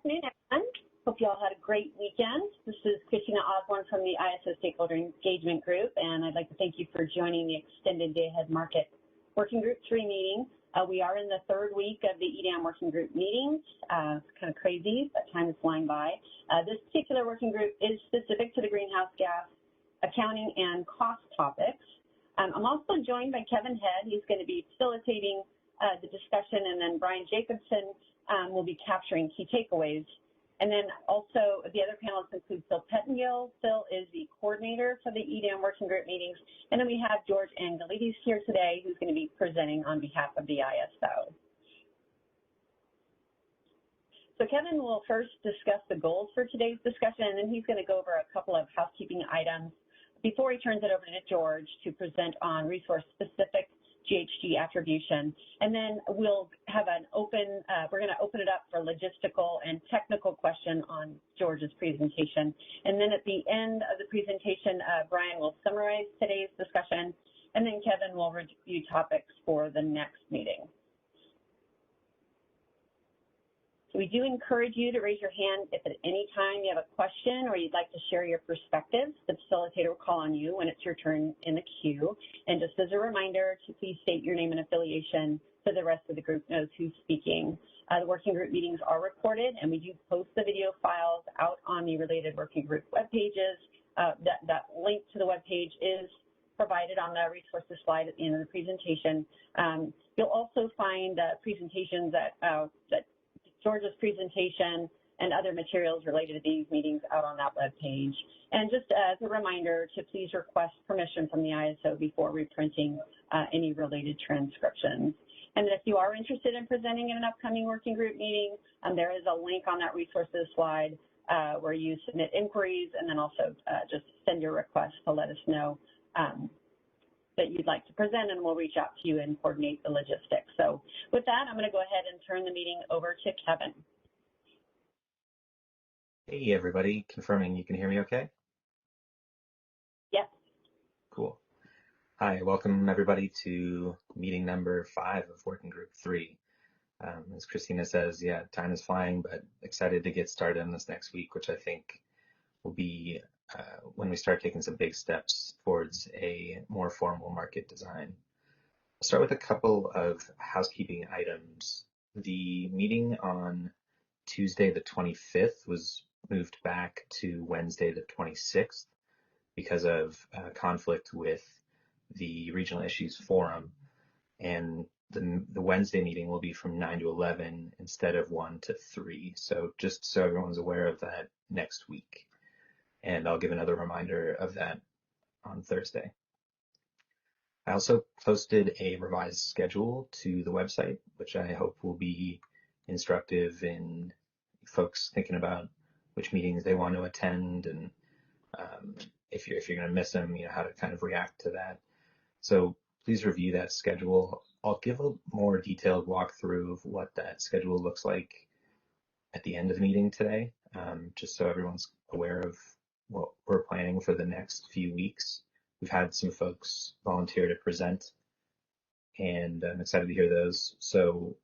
afternoon, everyone. Hope you all had a great weekend. This is Christina Osborne from the ISO Stakeholder Engagement Group, and I'd like to thank you for joining the Extended Day-Ahead Market Working Group 3 meeting. We are in the third week of the EDAM Working Group meetings. It's kind of crazy, but time is flying by. This particular working group is specific to the greenhouse gas accounting and cost topics. I'm also joined by Kevin Head. He's going to be facilitating the discussion, and then Brian Jacobson will be capturing key takeaways. And then also the other panelists include Phil Pettengill. Phil is the coordinator for the EDAM Working Group meetings. And then we have George Angelides here today, who's going to be presenting on behalf of the ISO. So Kevin will first discuss the goals for today's discussion, and then he's going to go over a couple of housekeeping items before he turns it over to George to present on resource-specific GHG attribution. And then we'll have an open, we're going to open it up for logistical and technical question on George's presentation. And then at the end of the presentation, Brian will summarize today's discussion, and then Kevin will review topics for the next meeting. So we do encourage you to raise your hand if at any time you have a question or you'd like to share your perspectives. The facilitator will call on you when it's your turn in the queue. And just as a reminder to please state your name and affiliation so the rest of the group knows who's speaking. The working group meetings are recorded, and we do post the video files out on the related working group web pages. That link to the web page is provided on the resources slide at the end of the presentation. You'll also find presentations that George's presentation and other materials related to these meetings out on that web page. And just as a reminder to please request permission from the ISO before reprinting any related transcriptions. And if you are interested in presenting in an upcoming working group meeting, there is a link on that resources slide where you submit inquiries, and then also just send your request to let us know that you'd like to present, and we'll reach out to you and coordinate the logistics. So with that, I'm going to go ahead and turn the meeting over to Kevin. Hey, everybody. Confirming you can hear me okay? Yes. Cool. Hi, welcome everybody to meeting number 5 of Working Group 3. As Christina says, yeah, time is flying, but excited to get started on this next week, which I think will be when we start taking some big steps towards a more formal market design. I'll start with a couple of housekeeping items. The meeting on Tuesday the 25th was moved back to Wednesday the 26th because of conflict with the Regional Issues Forum, and the Wednesday meeting will be from 9 to 11 instead of 1 to 3. So just so everyone's aware of that next week. And I'll give another reminder of that on Thursday. I also posted a revised schedule to the website, which I hope will be instructive in folks thinking about which meetings they want to attend, and if you're going to miss them, how to kind of react to that. So please review that schedule. I'll give a more detailed walkthrough of what that schedule looks like at the end of the meeting today, just so everyone's aware of what we're planning for the next few weeks. We've had some folks volunteer to present, and I'm excited to hear those. So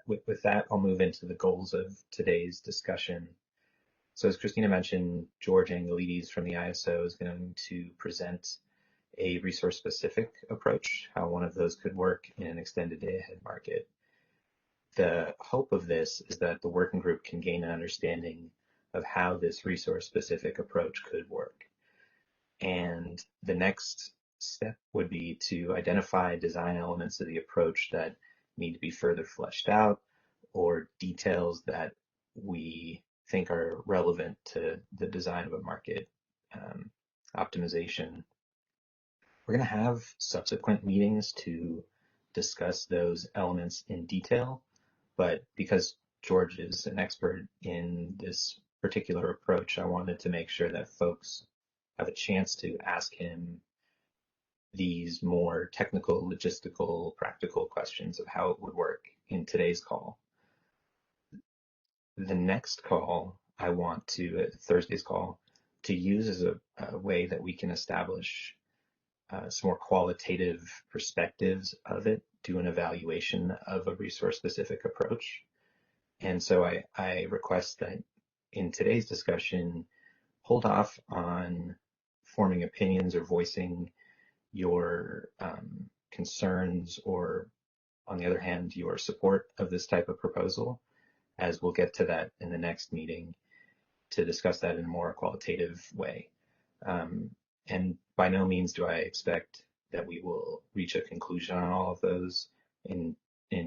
with that, I'll move into the goals of today's discussion. So as Christina mentioned, George Angelides from the ISO is going to present a resource-specific approach, how one of those could work in an extended day-ahead market. The hope of this is that the working group can gain an understanding of how this resource-specific approach could work. And the next step would be to identify design elements of the approach that need to be further fleshed out, or details that we think are relevant to the design of a market optimization. We're going to have subsequent meetings to discuss those elements in detail, but because George is an expert in this particular approach, I wanted to make sure that folks have a chance to ask him these more technical, logistical, practical questions of how it would work in today's call. The next call I want to, Thursday's call, to use as a way that we can establish some more qualitative perspectives of it, do an evaluation of a resource-specific approach. And so I request that in today's discussion, hold off on forming opinions or voicing your concerns or, on the other hand, your support of this type of proposal, as we'll get to that in the next meeting to discuss that in a more qualitative way. And by no means do I expect that we will reach a conclusion on all of those in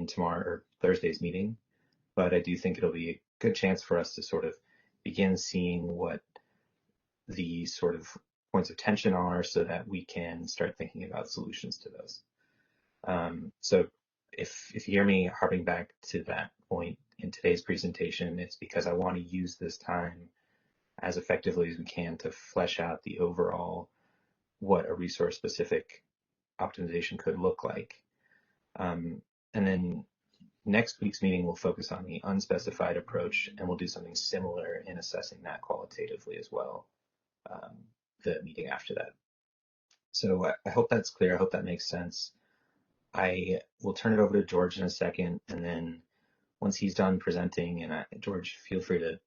tomorrow or Thursday's meeting, but I do think it'll be a good chance for us to sort of begin seeing what the sort of points of tension are so that we can start thinking about solutions to those. So if you hear me harping back to that point in today's presentation, it's because I want to use this time as effectively as we can to flesh out the overall what a resource-specific optimization could look like. And then next week's meeting will focus on the unspecified approach, and we'll do something similar in assessing that qualitatively as well, the meeting after that. So I hope that's clear. I hope that makes sense. I will turn it over to George in a second, and then once he's done presenting, and George, feel free to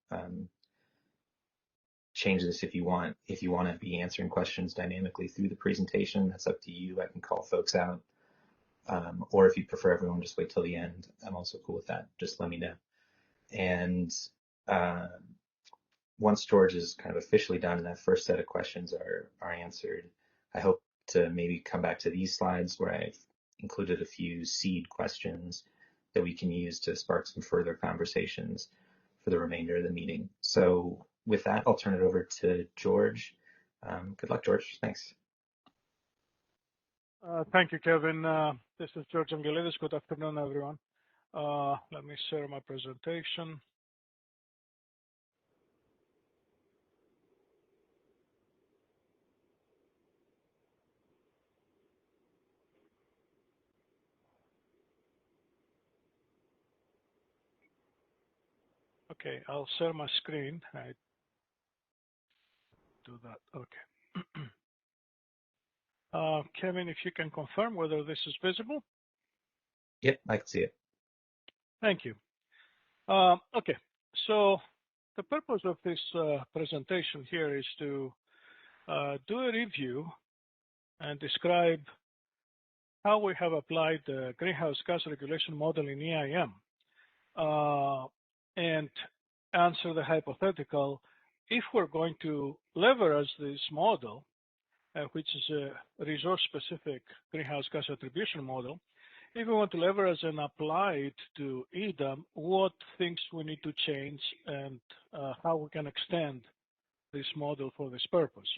change this if you want. If you want to be answering questions dynamically through the presentation, that's up to you. I can call folks out. Or if you prefer everyone just wait till the end, I'm also cool with that. Just let me know. And once George is kind of officially done and that first set of questions are answered, I hope to maybe come back to these slides where I've included a few seed questions that we can use to spark some further conversations for the remainder of the meeting. So with that, I'll turn it over to George. Good luck, George. Thanks. Thank you, Kevin. This is George Angelidis. Good afternoon, everyone. Let me share my presentation. Okay, I'll share my screen. I do that. Okay. Kevin, if you can confirm whether this is visible. Yep, I can see it. Thank you. Okay, so the purpose of this presentation here is to do a review and describe how we have applied the greenhouse gas regulation model in EIM and answer the hypothetical if we're going to leverage this model, which is a resource-specific greenhouse gas attribution model. If we want to leverage and apply it to EDAM, what things we need to change and how we can extend this model for this purpose.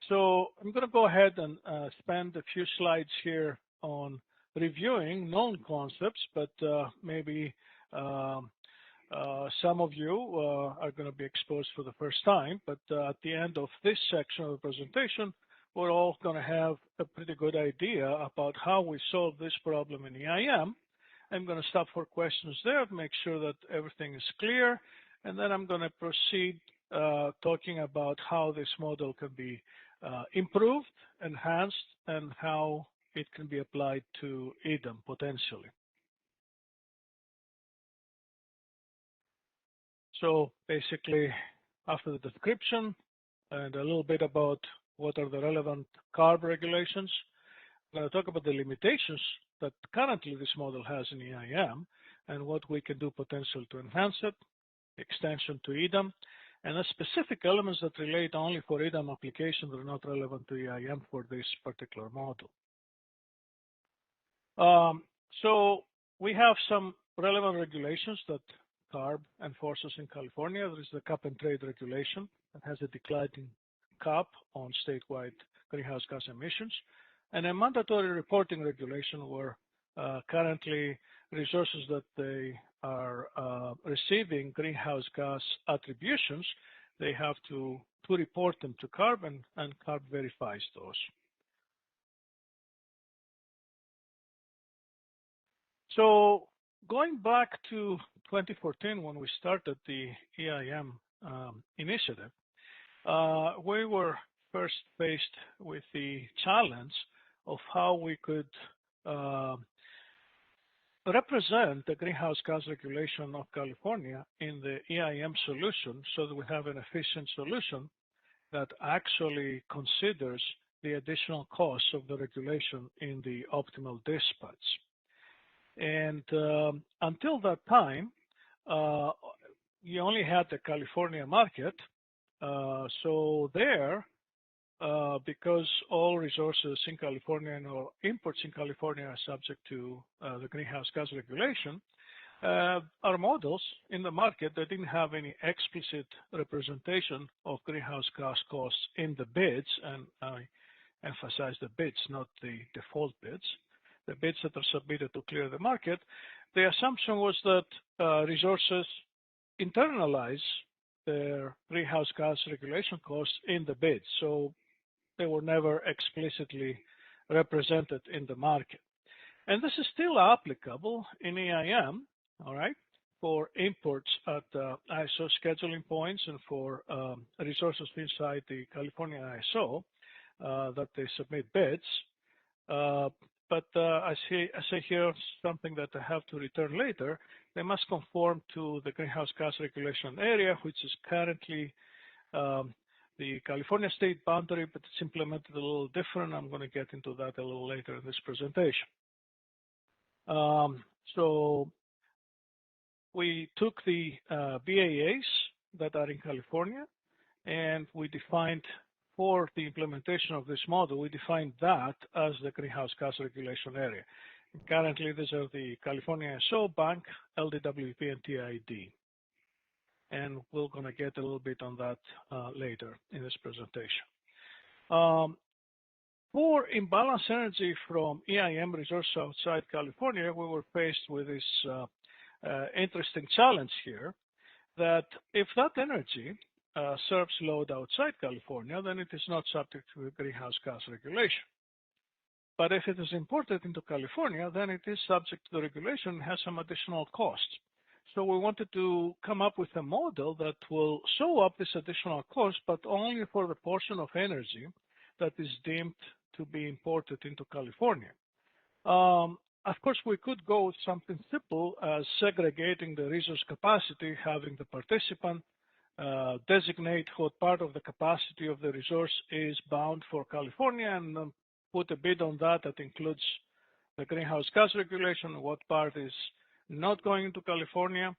So I'm going to go ahead and spend a few slides here on reviewing known concepts, but maybe some of you are going to be exposed for the first time. But at the end of this section of the presentation, we're all going to have a pretty good idea about how we solve this problem in EIM. I'm going to stop for questions there to make sure that everything is clear. And then I'm going to proceed talking about how this model can be improved, enhanced, and how it can be applied to EDAM potentially. So basically, after the description and a little bit about what are the relevant CARB regulations, I'm going to talk about the limitations that currently this model has in EIM and what we can do potentially to enhance it, extension to EDAM, and the specific elements that relate only for EDAM applications that are not relevant to EIM for this particular model. So we have some relevant regulations that CARB enforces in California. There is the cap and trade regulation that has a declining cap on statewide greenhouse gas emissions, and a mandatory reporting regulation where currently resources that they are receiving greenhouse gas attributions, they have to report them to CARB, and CARB verifies those. So going back to 2014 when we started the EIM initiative, we were first faced with the challenge of how we could represent the greenhouse gas regulation of California in the EIM solution so that we have an efficient solution that actually considers the additional costs of the regulation in the optimal dispatch. And until that time, you only had the California market. So there, because all resources in California and all imports in California are subject to the greenhouse gas regulation, our models in the market, they didn't have any explicit representation of greenhouse gas costs in the bids, and I emphasize the bids, not the default bids, the bids that are submitted to clear the market. The assumption was that resources internalize their greenhouse gas regulation costs in the bids, so they were never explicitly represented in the market. And this is still applicable in EIM, all right, for imports at ISO scheduling points and for resources inside the California ISO that they submit bids. But I say here something that I have to return later. They must conform to the greenhouse gas regulation area, which is currently the California state boundary, but it's implemented a little different. I'm going to get into that a little later in this presentation. So we took the BAAs that are in California, and we defined for the implementation of this model, we defined that as the greenhouse gas regulation area. And currently, these are the California ISO, Bank, LDWP, and TID. And we're going to get a little bit on that later in this presentation. For imbalanced energy from EIM resources outside California, we were faced with this interesting challenge here, that if that energy serves load outside California, then it is not subject to greenhouse gas regulation. But if it is imported into California, then it is subject to the regulation and has some additional costs. So we wanted to come up with a model that will show up this additional cost, but only for the portion of energy that is deemed to be imported into California. Of course, we could go with something simple as segregating the resource capacity, having the participant designate what part of the capacity of the resource is bound for California and put a bid on that that includes the greenhouse gas regulation, what part is not going into California.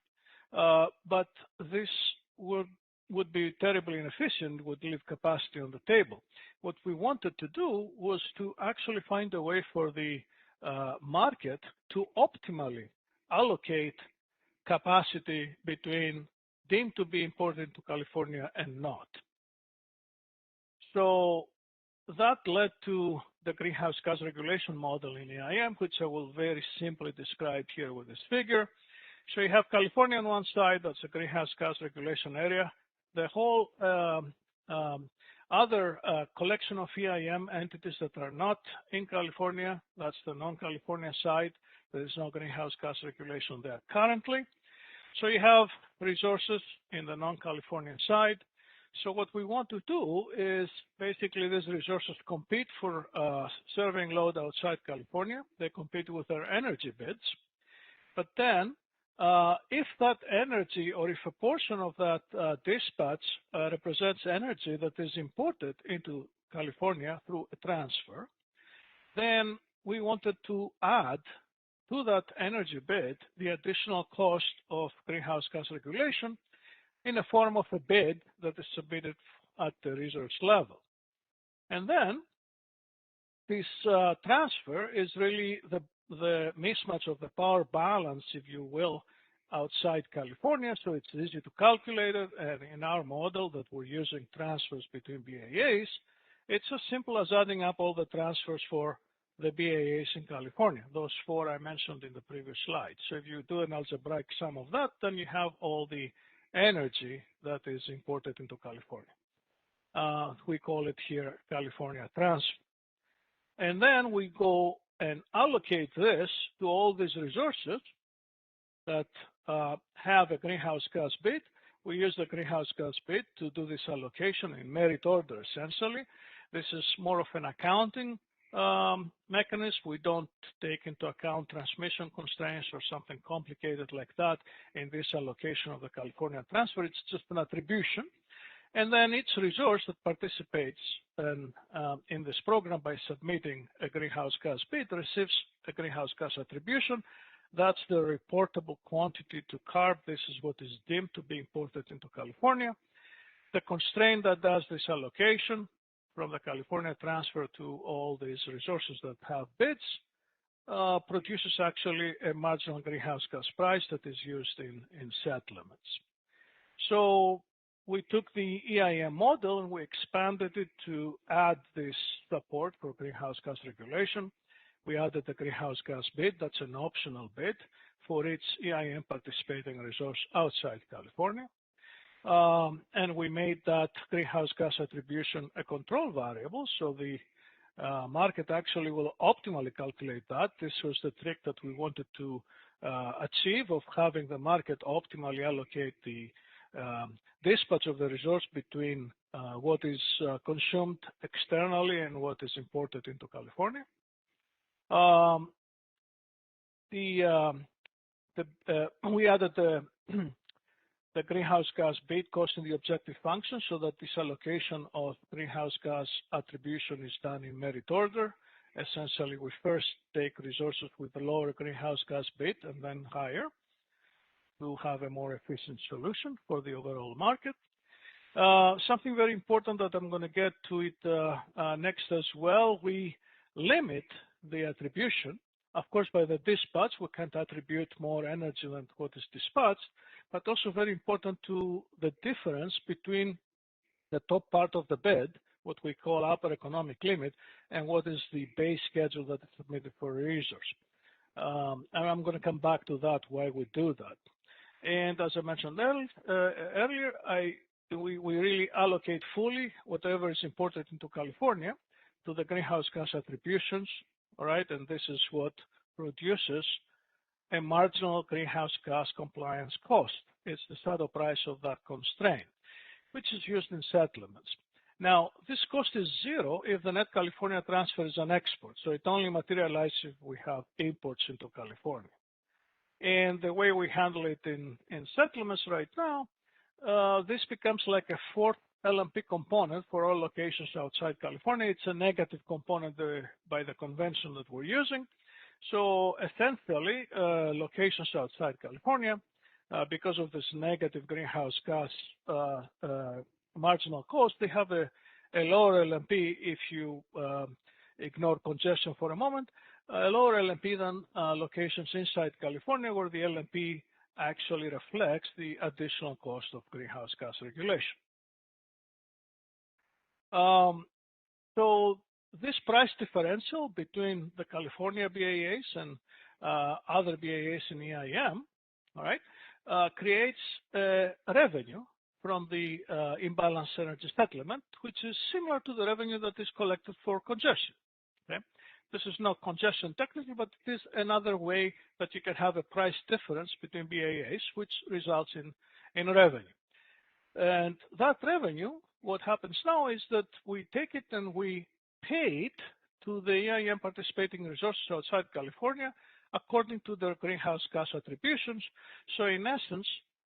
But this would be terribly inefficient, would leave capacity on the table. What we wanted to do was to actually find a way for the market to optimally allocate capacity between deemed to be imported to California and not. So that led to the greenhouse gas regulation model in EIM, which I will very simply describe here with this figure. So you have California on one side, that's a greenhouse gas regulation area. The whole other collection of EIM entities that are not in California, that's the non-California side. There is no greenhouse gas regulation there currently. So you have resources in the non-California side. So what we want to do is basically these resources compete for serving load outside California. They compete with their energy bids. But then if that energy or if a portion of that dispatch represents energy that is imported into California through a transfer, then we wanted to add to that energy bid the additional cost of greenhouse gas regulation in the form of a bid that is submitted at the resource level. And then this transfer is really the mismatch of the power balance, if you will, outside California, so it's easy to calculate it. And in our model that we're using transfers between BAAs, it's as simple as adding up all the transfers for the BAAs in California, those four I mentioned in the previous slide. So if you do an algebraic sum of that, then you have all the energy that is imported into California. We call it here California transfer. And then we go and allocate this to all these resources that have a greenhouse gas bid. We use the greenhouse gas bid to do this allocation in merit order, essentially. This is more of an accounting mechanism. We don't take into account transmission constraints or something complicated like that in this allocation of the California transfer. It's just an attribution. And then each resource that participates in this program by submitting a greenhouse gas bid receives a greenhouse gas attribution. That's the reportable quantity to CARB. This is what is deemed to be imported into California. The constraint that does this allocation from the California transfer to all these resources that have bids produces actually a marginal greenhouse gas price that is used in set limits. So we took the EIM model and we expanded it to add this support for greenhouse gas regulation. We added the greenhouse gas bid. That's an optional bid for each EIM participating resource outside California. And we made that greenhouse gas attribution a control variable, so the market actually will optimally calculate that. This was the trick that we wanted to achieve, of having the market optimally allocate the dispatch of the resource between what is consumed externally and what is imported into California. We added the greenhouse gas bid cost in the objective function so that this allocation of greenhouse gas attribution is done in merit order. Essentially, we first take resources with a lower greenhouse gas bid and then higher to have a more efficient solution for the overall market. Something very important that I'm going to get to it next as well, we limit the attribution. Of course, by the dispatch, we can't attribute more energy than what is dispatched, but also very important to the difference between the top part of the bid, what we call upper economic limit, and what is the base schedule that is submitted for resource. And I'm going to come back to that, why we do that. And as I mentioned earlier, we really allocate fully whatever is imported into California to the greenhouse gas attributions, all right? And this is what produces a marginal greenhouse gas compliance cost. It's the saddle price of that constraint, which is used in settlements. Now, this cost is zero if the net California transfer is an export, so it only materializes if we have imports into California. And the way we handle it in settlements right now, this becomes like a fourth LMP component for all locations outside California. It's a negative component by the convention that we're using. So essentially, locations outside California, because of this negative greenhouse gas marginal cost, they have a lower LMP if you ignore congestion for a moment, a lower LMP than locations inside California where the LMP actually reflects the additional cost of greenhouse gas regulation. So this price differential between the California BAAs and other BAAs in EIM, all right, creates revenue from the imbalance energy settlement, which is similar to the revenue that is collected for congestion. Okay? This is not congestion technically, but it is another way that you can have a price difference between BAAs, which results in revenue. And that revenue, what happens now is that we take it and we pay it to the EIM participating resources outside California according to their greenhouse gas attributions. So in essence,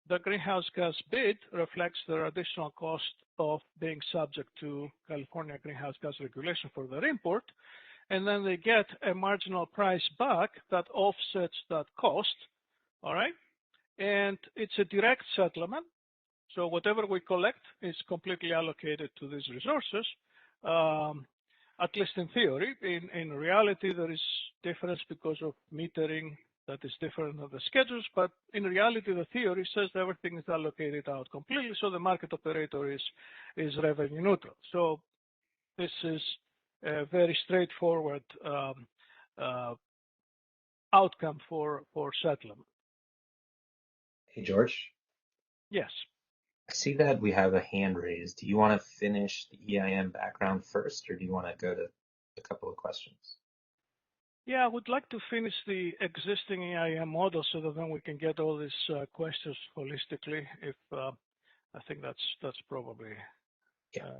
the greenhouse gas bid reflects their additional cost of being subject to California greenhouse gas regulation for their import, and then they get a marginal price back that offsets that cost, all right? And it's a direct settlement, so whatever we collect is completely allocated to these resources, at least in theory. In reality, there is difference because of metering that is different than the schedules, but in reality, the theory says everything is allocated out completely, so the market operator is revenue neutral. So this is a very straightforward outcome for settlement. Hey, George. Yes. I see that we have a hand raised. Do you want to finish the EIM background first, or do you want to go to a couple of questions? Yeah, I would like to finish the existing EIM model so that then we can get all these questions holistically. If I think that's probably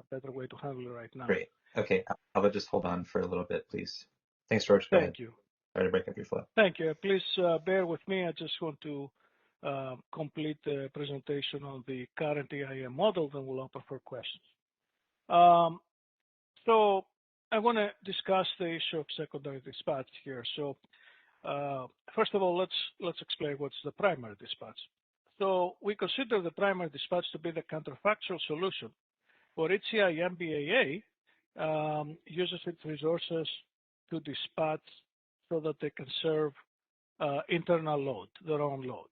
better way to handle it right now. Great. Okay, Alva, just hold on for a little bit, please. Thanks, George. Go ahead. Thank you. Sorry to break up your flow. Thank you. Please bear with me. I just want to complete the presentation on the current EIM model, then we'll open for questions. So I want to discuss the issue of secondary dispatch here. So first of all, let's explain what's the primary dispatch. So we consider the primary dispatch to be the counterfactual solution for each EIM BAA uses its resources to dispatch so that they can serve internal load, their own load.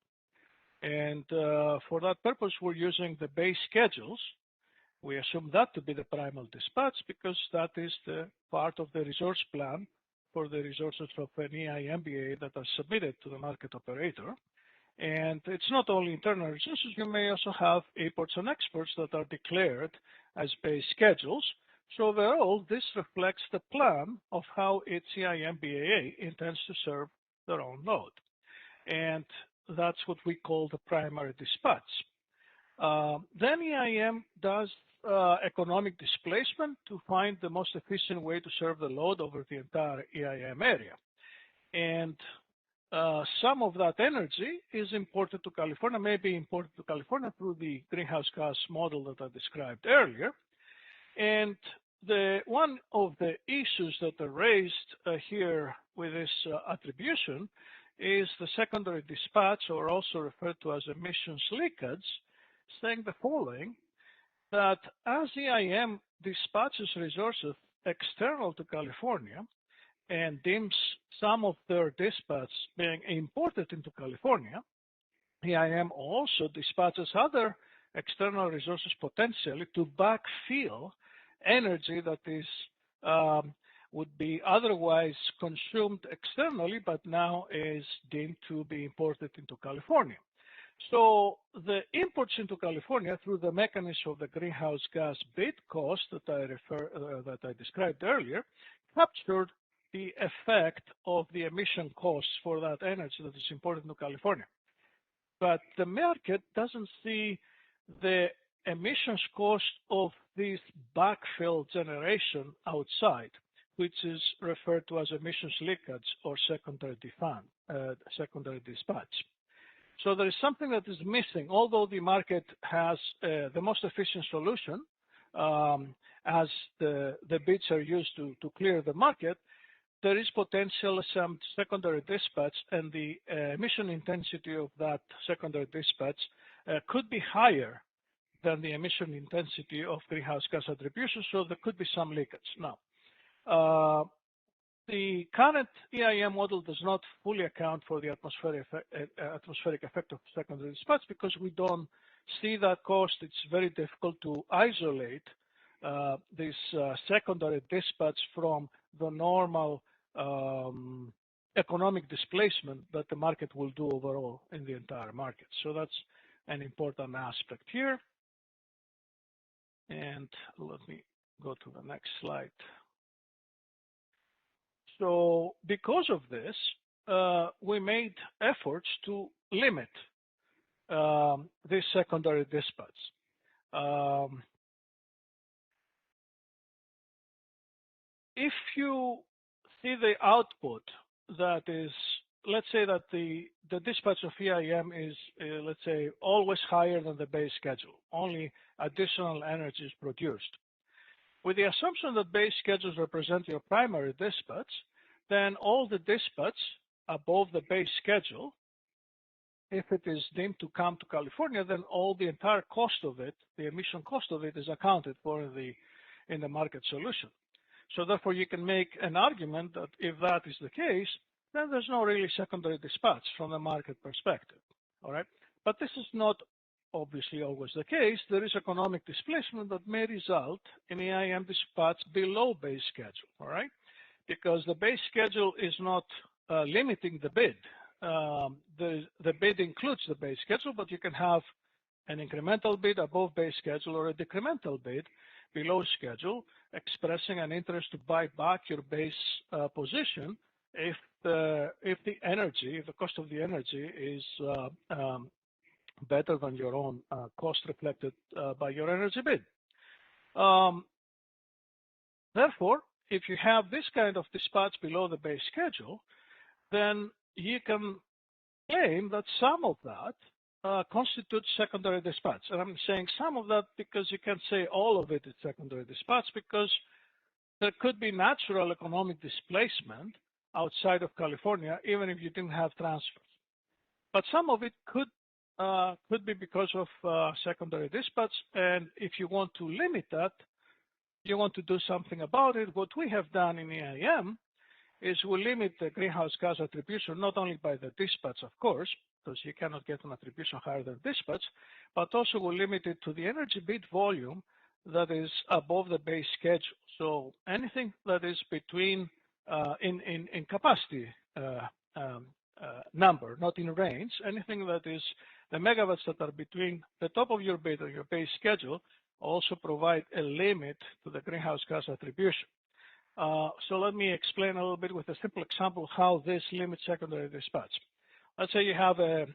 And for that purpose, we're using the base schedules. We assume that to be the primal dispatch because that is the part of the resource plan for the resources of an EIMBA that are submitted to the market operator. And it's not only internal resources, you may also have imports and exports that are declared as base schedules. So overall, this reflects the plan of how its EIMBA intends to serve their own load. And that's what we call the primary dispatch. Then EIM does economic displacement to find the most efficient way to serve the load over the entire EIM area. And some of that energy is imported to California, may be imported to California through the greenhouse gas model that I described earlier. And one of the issues that are raised here with this attribution is the secondary dispatch, or also referred to as emissions leakage, saying the following, that as EIM dispatches resources external to California and deems some of their dispatch being imported into California, EIM also dispatches other external resources potentially to backfill energy that is would be otherwise consumed externally, but now is deemed to be imported into California. So the imports into California through the mechanism of the greenhouse gas bid cost that I described earlier captured the effect of the emission costs for that energy that is imported into California. But the market doesn't see the emissions cost of this backfill generation outside, which is referred to as emissions leakage or secondary dispatch. So there is something that is missing. Although the market has the most efficient solution, as the bids are used to clear the market, there is potential some secondary dispatch, and the emission intensity of that secondary dispatch could be higher than the emission intensity of greenhouse gas attribution, so there could be some leakage. Now, the current EIM model does not fully account for the atmospheric effect of secondary dispatch because we don't see that cost. It's very difficult to isolate this secondary dispatch from the normal economic displacement that the market will do overall in the entire market. So that's an important aspect here. And let me go to the next slide. So because of this, we made efforts to limit this secondary dispatch. If you see the output that is, let's say that the dispatch of EIM is, let's say, always higher than the base schedule, only additional energy is produced. With the assumption that base schedules represent your primary dispatch, then all the dispatch above the base schedule, if it is deemed to come to California, then all the entire cost of it, the emission cost of it, is accounted for in the market solution. So therefore, you can make an argument that if that is the case, then there's no really secondary dispatch from the market perspective. All right, but this is not obviously always the case. There is economic displacement that may result in EIM dispatch below base schedule. All right, because the base schedule is not limiting the bid. The bid includes the base schedule, but you can have an incremental bid above base schedule or a decremental bid below schedule, expressing an interest to buy back your base position if the cost of the energy is better than your own cost reflected by your energy bid. Therefore, if you have this kind of dispatch below the base schedule, then you can claim that some of that constitutes secondary dispatch. And I'm saying some of that because you can't say all of it is secondary dispatch, because there could be natural economic displacement outside of California, even if you didn't have transfers. But some of it could be because of secondary dispatch, and if you want to limit that, you want to do something about it. What we have done in EIM is we limit the greenhouse gas attribution not only by the dispatch, of course, because you cannot get an attribution higher than dispatch, but also we limit it to the energy bid volume that is above the base schedule. So anything that is between in capacity number, not in range, anything that is the megawatts that are between the top of your bid or your base schedule also provide a limit to the greenhouse gas attribution. So let me explain a little bit with a simple example how this limits secondary dispatch. Let's say you have a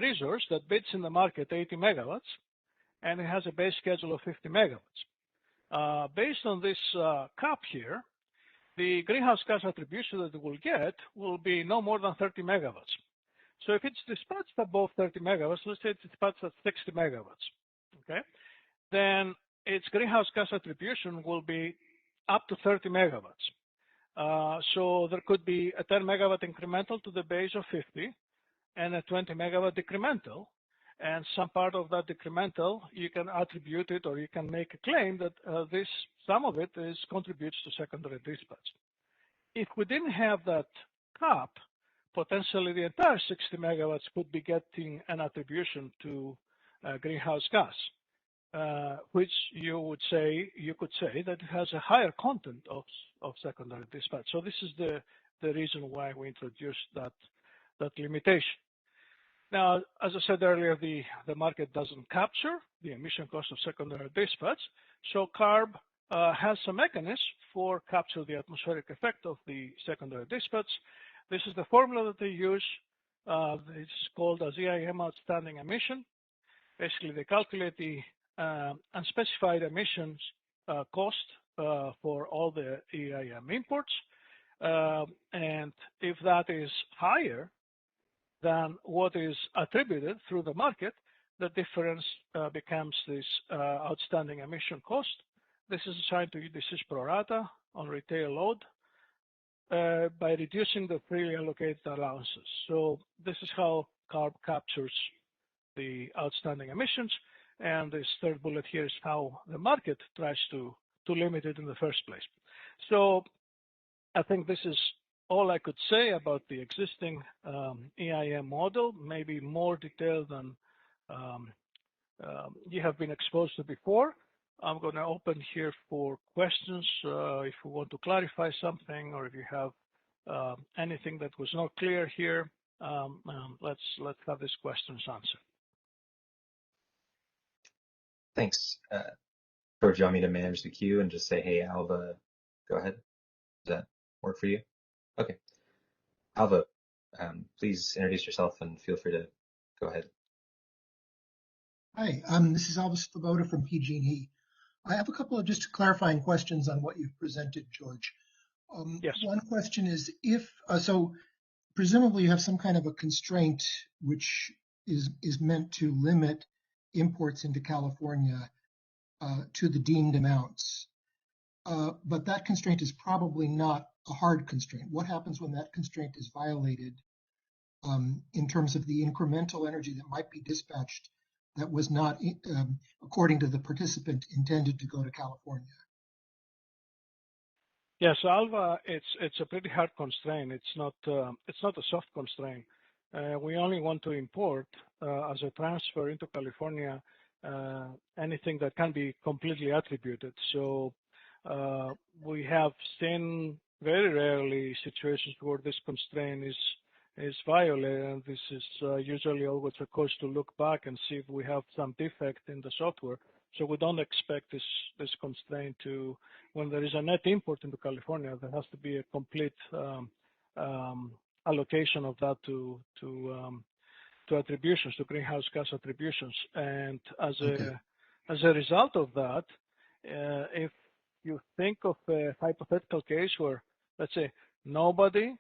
resource that bids in the market 80 megawatts, and it has a base schedule of 50 megawatts. Based on this cap here, the greenhouse gas attribution that it will get will be no more than 30 megawatts. So if it's dispatched above 30 megawatts, let's say it's dispatched at 60 megawatts, okay, then its greenhouse gas attribution will be up to 30 megawatts. So there could be a 10 megawatt incremental to the base of 50 and a 20 megawatt decremental. And some part of that decremental, you can attribute it, or you can make a claim that some of it contributes to secondary dispatch. If we didn't have that cap, potentially the entire 60 megawatts could be getting an attribution to greenhouse gas, which you could say that it has a higher content of secondary dispatch. So this is the reason why we introduced that limitation. Now, as I said earlier, the market doesn't capture the emission cost of secondary dispatch, so CARB has some mechanism for capture the atmospheric effect of the secondary dispatch. This is the formula that they use. It's called as EIM outstanding emission. Basically, they calculate the unspecified emissions cost for all the EIM imports, and if that is higher than what is attributed through the market, the difference becomes this outstanding emission cost. This is pro rata on retail load by reducing the freely allocated allowances. So this is how CARB captures the outstanding emissions, and this third bullet here is how the market tries to limit it in the first place. So I think this is all I could say about the existing EIM model, maybe more detail than you have been exposed to before. I'm going to open here for questions if you want to clarify something, or if you have anything that was not clear here. Let's have these questions answered. Thanks. George, you want me to manage the queue and just say, hey, Alva, go ahead? Does that work for you? Okay. Alva, please introduce yourself and feel free to go ahead. Hi, this is Alva Svoboda from PG&E. I have a couple of just clarifying questions on what you've presented, George. Yes. One question is so presumably you have some kind of a constraint which is meant to limit imports into California to the deemed amounts. But that constraint is probably not a hard constraint. What happens when that constraint is violated in terms of the incremental energy that might be dispatched that was not, according to the participant, intended to go to California? Yes, Alva, it's a pretty hard constraint. It's not a soft constraint. We only want to import as a transfer into California anything that can be completely attributed. So we have seen very rarely situations where this constraint is violated, and this is usually always a cause to look back and see if we have some defect in the software. So we don't expect this constraint to, when there is a net import into California, there has to be a complete allocation of that to attributions, to greenhouse gas attributions. And as a result of that, if you think of a hypothetical case where, let's say, nobody,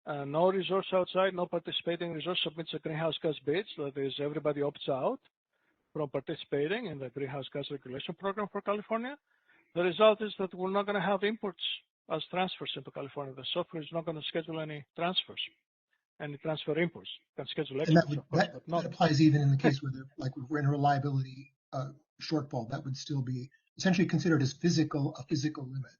no resource outside, no participating resource submits a greenhouse gas bids, that is, everybody opts out from participating in the greenhouse gas regulation program for California, the result is that we're not going to have imports as transfers into California. The software is not going to schedule any transfers, any transfer imports. It can schedule exports, of course, but not. That applies even in the case where, like, we're in a reliability shortfall. That would still be essentially considered as a physical limit.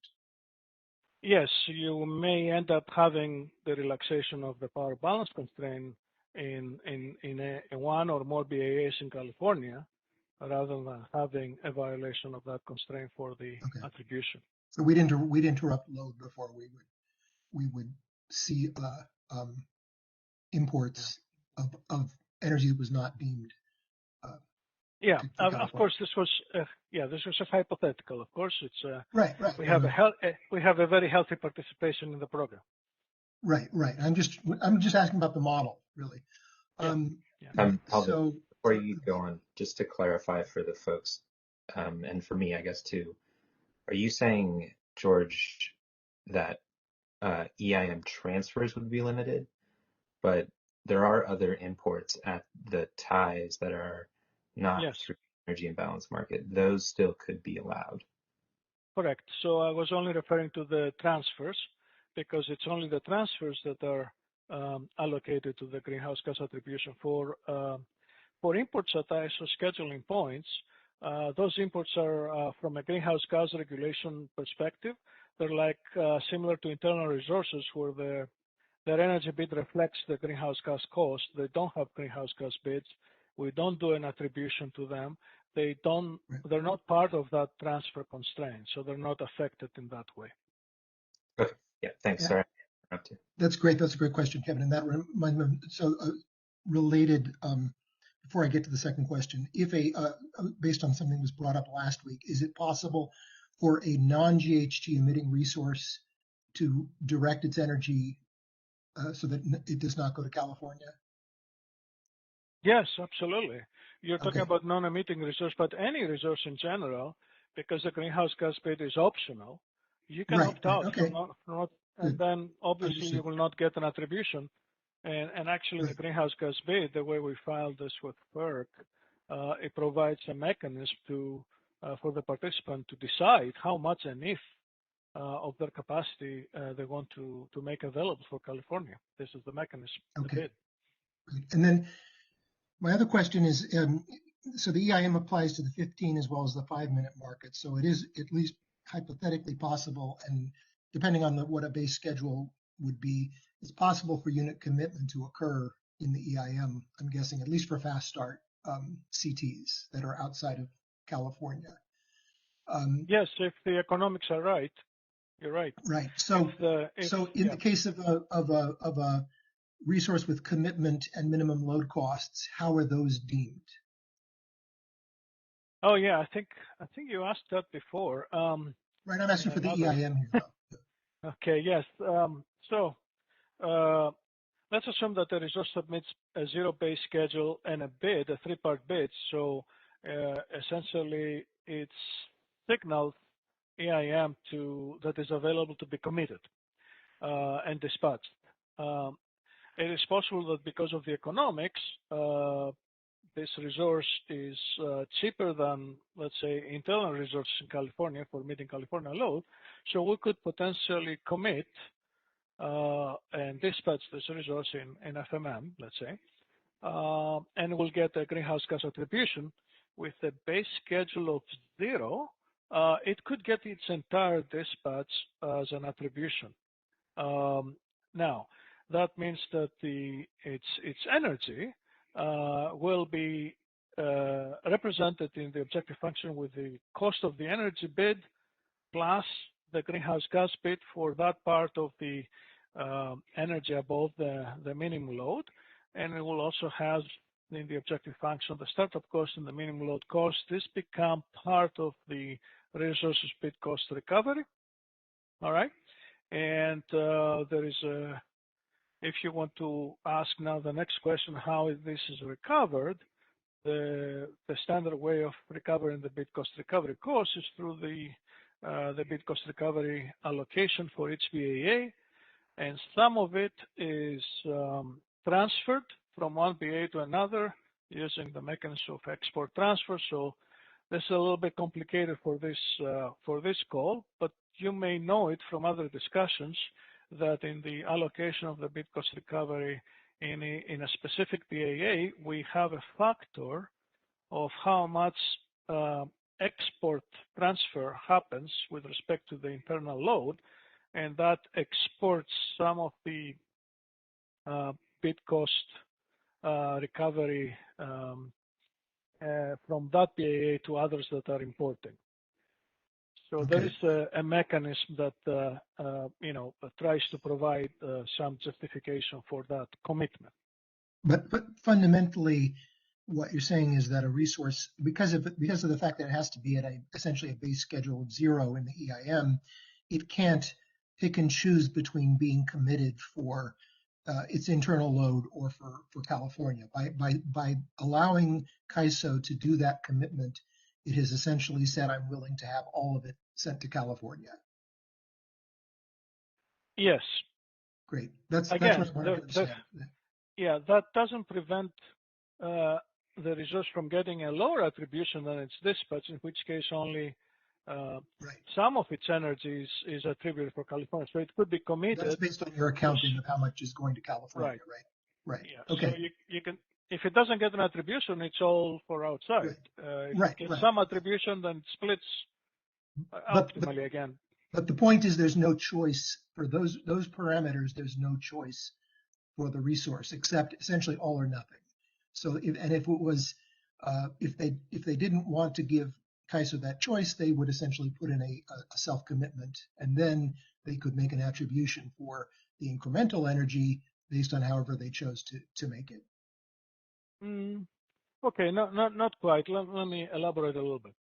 Yes, you may end up having the relaxation of the power balance constraint in a one or more BAAs in California, rather than having a violation of that constraint for the attribution. So we'd interrupt load before we would see imports of energy that was not deemed. Yeah, of course, this was a hypothetical. Of course, it's right. We have a very healthy participation in the program. Right. I'm just asking about the model, really. So before you go on, just to clarify for the folks, and for me, I guess too, are you saying, George, that EIM transfers would be limited, but there are other imports at the ties that are not through the energy imbalance market? Those still could be allowed. Correct. So I was only referring to the transfers, because it's only the transfers that are allocated to the greenhouse gas attribution. For imports at ISO scheduling points, those imports are from a greenhouse gas regulation perspective. They're like similar to internal resources, where their energy bid reflects the greenhouse gas cost. They don't have greenhouse gas bids. We don't do an attribution to them. They're not part of that transfer constraint, so they're not affected in that way. Okay. Yeah. Thanks. Sorry. That's great. That's a great question, Kevin. And that reminds me. So related. Before I get to the second question, if based on something that was brought up last week, is it possible for a non-GHG emitting resource to direct its energy so that it does not go to California? Yes, absolutely. You're talking about non-emitting resource, but any resource in general, because the greenhouse gas bid is optional, you can opt out from and then obviously you will not get an attribution. And actually, the greenhouse gas bid, the way we filed this with FERC, it provides a mechanism for the participant to decide how much and if of their capacity they want to make available for California. This is the mechanism, the bid. And then my other question is, so the EIM applies to the 15 as well as the 5-minute market. So it is at least hypothetically possible, and depending on what a base schedule would be, it's possible for unit commitment to occur in the EIM, I'm guessing, at least for fast start CTs that are outside of California. Yes, if the economics are right, you're right. Right. So, in the case of a resource with commitment and minimum load costs, how are those deemed? Oh yeah, I think you asked that before. Right, I'm asking for the EIM here, though. Okay. Yes. Let's assume that the resource submits a zero base schedule and a bid, a 3-part bid. So essentially, it's signals EIM that is available to be committed and dispatched. It is possible that because of the economics, this resource is cheaper than, let's say, internal resources in California for meeting California load. So we could potentially commit and dispatch this resource in FMM, let's say, and we'll get a greenhouse gas attribution with a base schedule of 0. It could get its entire dispatch as an attribution. Now, that means that its energy will be represented in the objective function with the cost of the energy bid plus the greenhouse gas bid for that part of the energy above the minimum load. And it will also have in the objective function the startup cost and the minimum load cost. This become part of the resources bid cost recovery. All right. And there is if you want to ask now the next question, how this is recovered, the standard way of recovering the bid cost recovery cost is through the bid cost recovery allocation for each BAA, and some of it is transferred from one BAA to another using the mechanism of export transfer. So this is a little bit complicated for this call, but you may know it from other discussions that in the allocation of the bid cost recovery in a specific BAA, we have a factor of how much export transfer happens with respect to the internal load, and that exports some of the bid cost recovery from that BAA to others that are importing. So Okay. there is a mechanism that tries to provide some justification for that commitment. But fundamentally, what you're saying is that a resource, because of the fact that it has to be at essentially a base schedule of 0 in the EIM, it can't pick and choose between being committed for its internal load or for California. By allowing CAISO to do that commitment, it has essentially said, I'm willing to have all of it sent to California. Yes. Great. That's what I wanted to understand. Yeah, that doesn't prevent the resource from getting a lower attribution than its dispatch, in which case only some of its energy is attributed for California. So it could be committed. That's based on your accounting of how much is going to California, right? Yeah. Okay. So you can, if it doesn't get an attribution, it's all for outside. If it gets some attribution, then it splits optimally again. But the point is, there's no choice for those parameters. There's no choice for the resource except essentially all or nothing. So if it was if they didn't want to give CAISO that choice, they would essentially put in a self-commitment, and then they could make an attribution for the incremental energy based on however they chose to make it. Okay, not quite. Let me elaborate a little bit.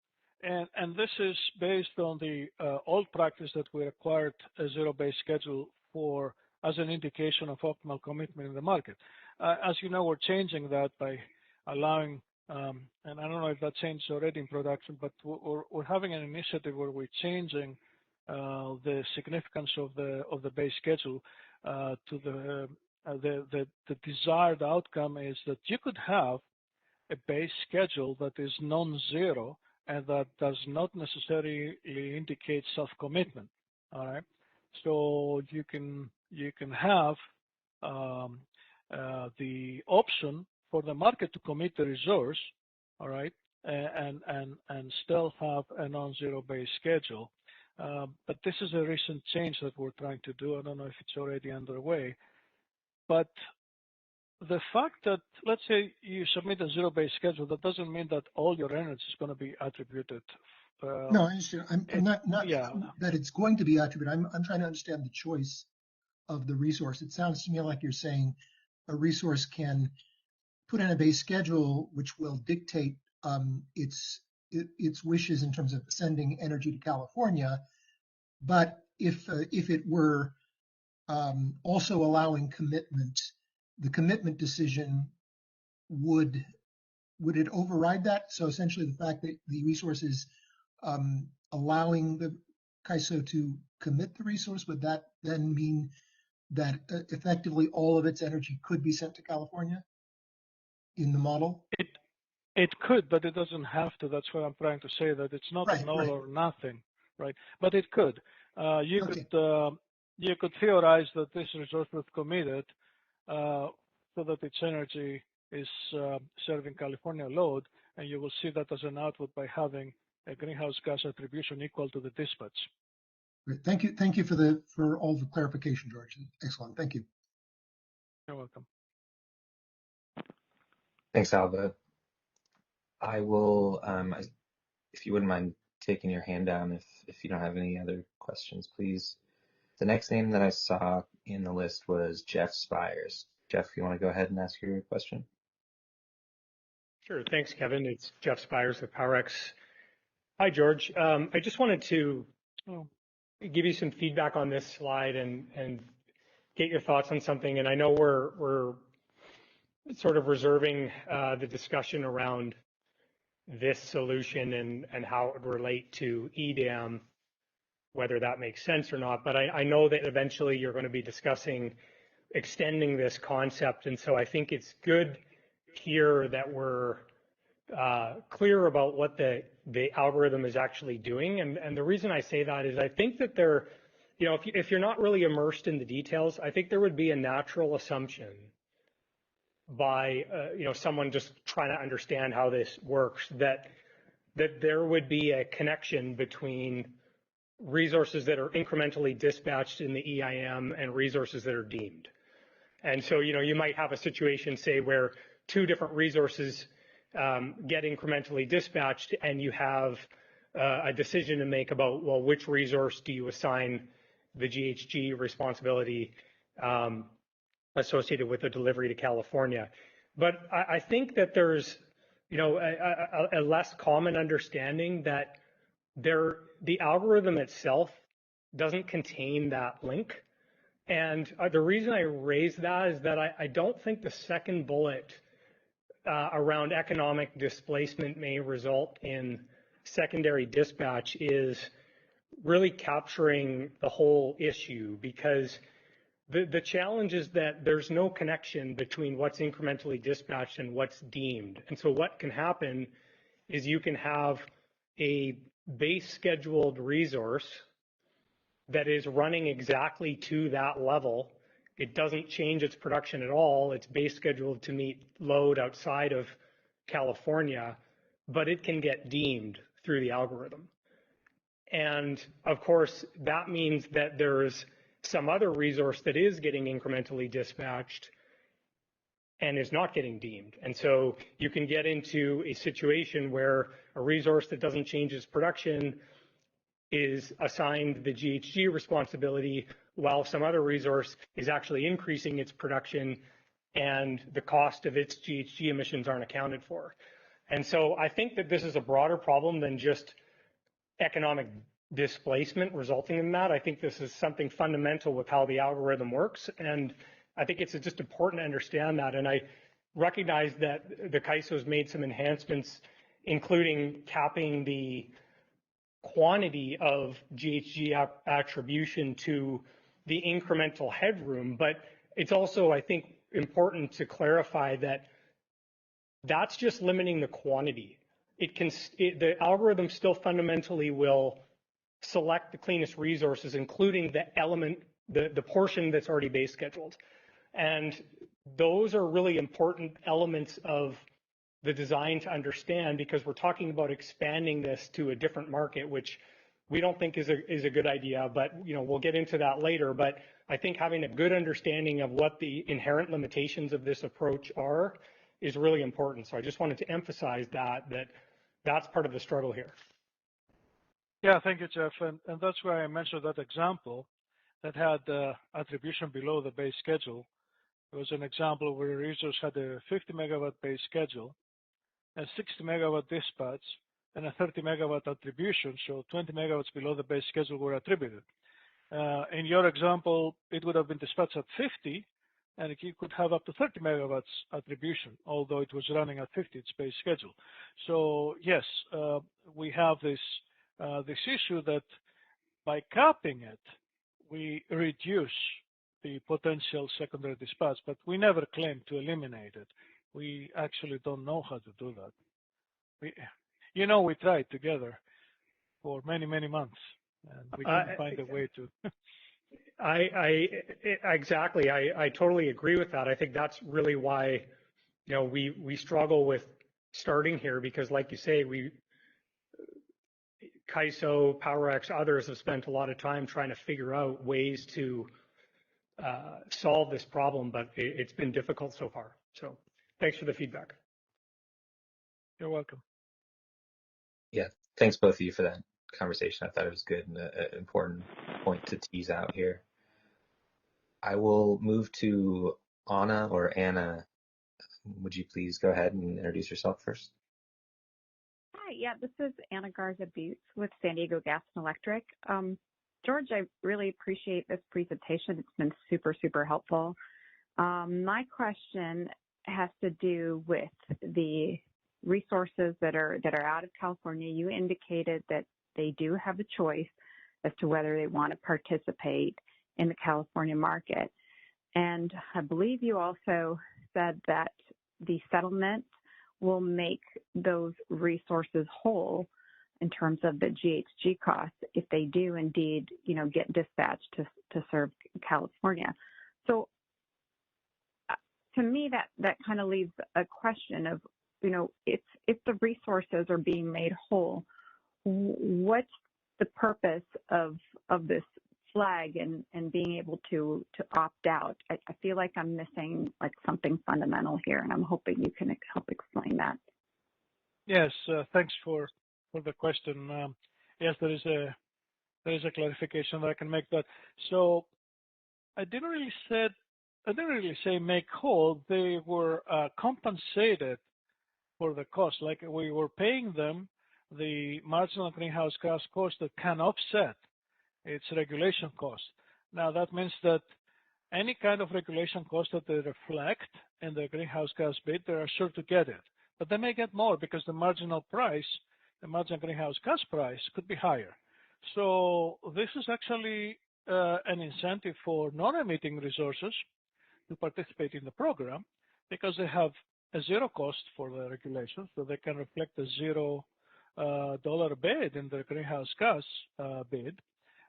And this is based on the old practice that we required a zero-based schedule for as an indication of optimal commitment in the market. As you know, we're changing that by allowing, and I don't know if that changed already in production, but we're having an initiative where we're changing the significance of the base schedule to the desired outcome is that you could have a base schedule that is non-zero and that does not necessarily indicate self-commitment. All right, so you can have the option for the market to commit the resource, all right, and still have a non-zero base schedule. But this is a recent change that we're trying to do. I don't know if it's already underway, but the fact that, let's say you submit a zero-based schedule, that doesn't mean that all your energy is going to be attributed. No, I understand. I'm not that it's going to be attributed. I'm trying to understand the choice of the resource. It sounds to me like you're saying a resource can put in a base schedule which will dictate its wishes in terms of sending energy to California. But if it were also allowing commitment, the commitment decision would it override that? So essentially, the fact that the resource is allowing the CAISO to commit the resource, would that then mean that effectively all of its energy could be sent to California in the model? It could, but it doesn't have to. That's what I'm trying to say, that it's not an all or nothing, right? But it could. You could theorize that this resource was committed so that its energy is serving California load, and you will see that as an output by having a greenhouse gas attribution equal to the dispatch. Great. Thank you. Thank you for all the clarification, George. Excellent. Thank you. You're welcome. Thanks, Alva. I will, if you wouldn't mind taking your hand down if you don't have any other questions, please. The next name that I saw in the list was Jeff Spires. Jeff, you want to go ahead and ask your question? Sure. Thanks, Kevin. It's Jeff Spires with PowerX. Hi, George. I just wanted to give you some feedback on this slide and get your thoughts on something. And I know we're sort of reserving the discussion around this solution and how it would relate to EDAM, whether that makes sense or not. But I know that eventually you're going to be discussing extending this concept. And so I think it's good here that we're clear about what the algorithm is actually doing. And the reason I say that is I think that there, you know, if you're not really immersed in the details, I think there would be a natural assumption by you know, someone just trying to understand how this works, that there would be a connection between resources that are incrementally dispatched in the EIM and resources that are deemed. And so, you know, you might have a situation, say, where two different resources get incrementally dispatched, and you have a decision to make about, well, which resource do you assign the GHG responsibility associated with the delivery to California. But I think that there's, you know, a less common understanding that the algorithm itself doesn't contain that link. And the reason I raise that is that I don't think the second bullet around economic displacement may result in secondary dispatch is really capturing the whole issue, because the challenge is that there's no connection between what's incrementally dispatched and what's deemed. And so what can happen is you can have a base scheduled resource that is running exactly to that level. It doesn't change its production at all. It's base scheduled to meet load outside of California, but it can get deemed through the algorithm. And of course, that means that there's some other resource that is getting incrementally dispatched and is not getting deemed. And so you can get into a situation where a resource that doesn't change its production is assigned the GHG responsibility, while some other resource is actually increasing its production and the cost of its GHG emissions aren't accounted for. And so I think that this is a broader problem than just economic displacement resulting in that. I think this is something fundamental with how the algorithm works, and I think it's just important to understand that. And I recognize that the CAISO's made some enhancements, including capping the quantity of GHG attribution to the incremental headroom, but it's also, I think, important to clarify that that's just limiting the quantity. The algorithm still fundamentally will select the cleanest resources, including the portion that's already base scheduled. And those are really important elements of the design to understand, because we're talking about expanding this to a different market, which we don't think is a good idea, but you know, we'll get into that later. But I think having a good understanding of what the inherent limitations of this approach are is really important. So I just wanted to emphasize that's part of the struggle here. Yeah, thank you, Jeff. And that's why I mentioned that example that had attribution below the base schedule. It was an example where a resource had a 50 megawatt base schedule, a 60 megawatt dispatch, and a 30 megawatt attribution, so 20 megawatts below the base schedule were attributed. In your example, it would have been dispatched at 50, and it could have up to 30 megawatts attribution, although it was running at 50, its base schedule. So yes, we have this issue that by capping it, we reduce the potential secondary dispatch, but we never claim to eliminate it. We actually don't know how to do that. We tried together for many, many months, and we couldn't find a way to. Exactly. I totally agree with that. I think that's really why, you know, we struggle with starting here, because like you say, CAISO, PowerX, others have spent a lot of time trying to figure out ways to solve this problem, but it's been difficult so far. So thanks for the feedback. You're welcome. Yeah, thanks both of you for that conversation. I thought it was good and an important point to tease out here. I will move to Anna or Anna. Would you please go ahead and introduce yourself first? Hi, yeah, this is Anna Garza with San Diego Gas and Electric. George, I really appreciate this presentation. It's been super, super helpful. My question has to do with the resources that are out of California. You indicated that they do have a choice as to whether they want to participate in the California market. And I believe you also said that the settlement will make those resources whole in terms of the GHG costs if they do indeed, get dispatched to serve California. So to me, that kind of leaves a question of, if the resources are being made whole, what's the purpose of this flag and being able to opt out? I feel like I'm missing something fundamental here, and I'm hoping you can help explain that. Yes, thanks for the question. Yes, there is a clarification that I can make that. So I didn't really say make whole. They were compensated for the cost. Like we were paying them the marginal greenhouse gas cost that can offset its regulation cost. Now that means that any kind of regulation cost that they reflect in the greenhouse gas bid, they are sure to get it. But they may get more because the marginal greenhouse gas price could be higher. So this is actually an incentive for non-emitting resources to participate in the program because they have a zero cost for the regulation, so they can reflect a $0 bid in the greenhouse gas bid.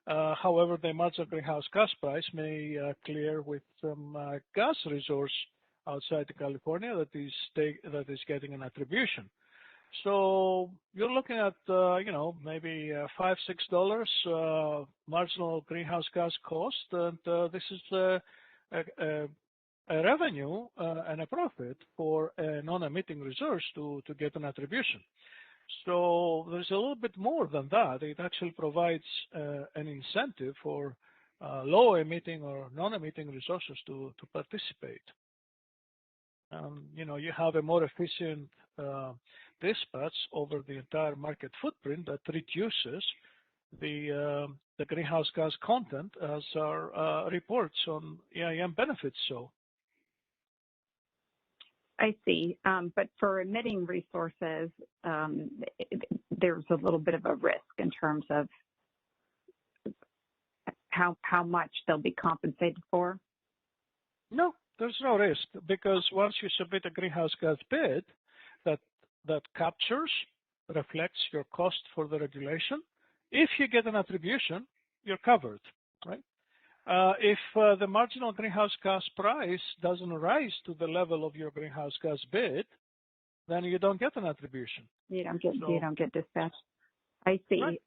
However, the marginal greenhouse gas price may clear with some gas resource outside of California that is getting an attribution. So you're looking at maybe $5-6 marginal greenhouse gas cost, and this is a revenue and a profit for a non-emitting resource to get an attribution. So there's a little bit more than that. It actually provides an incentive for low-emitting or non-emitting resources to participate. You have a more efficient dispatch over the entire market footprint that reduces the greenhouse gas content, as our reports on EIM benefits show. I see. But for emitting resources, there's a little bit of a risk in terms of how much they'll be compensated for. No, there's no risk, because once you submit a greenhouse gas bid that captures, reflects your cost for the regulation, if you get an attribution, you're covered, right? If the marginal greenhouse gas price doesn't rise to the level of your greenhouse gas bid, then you don't get an attribution. You don't get dispatched. I see. Right.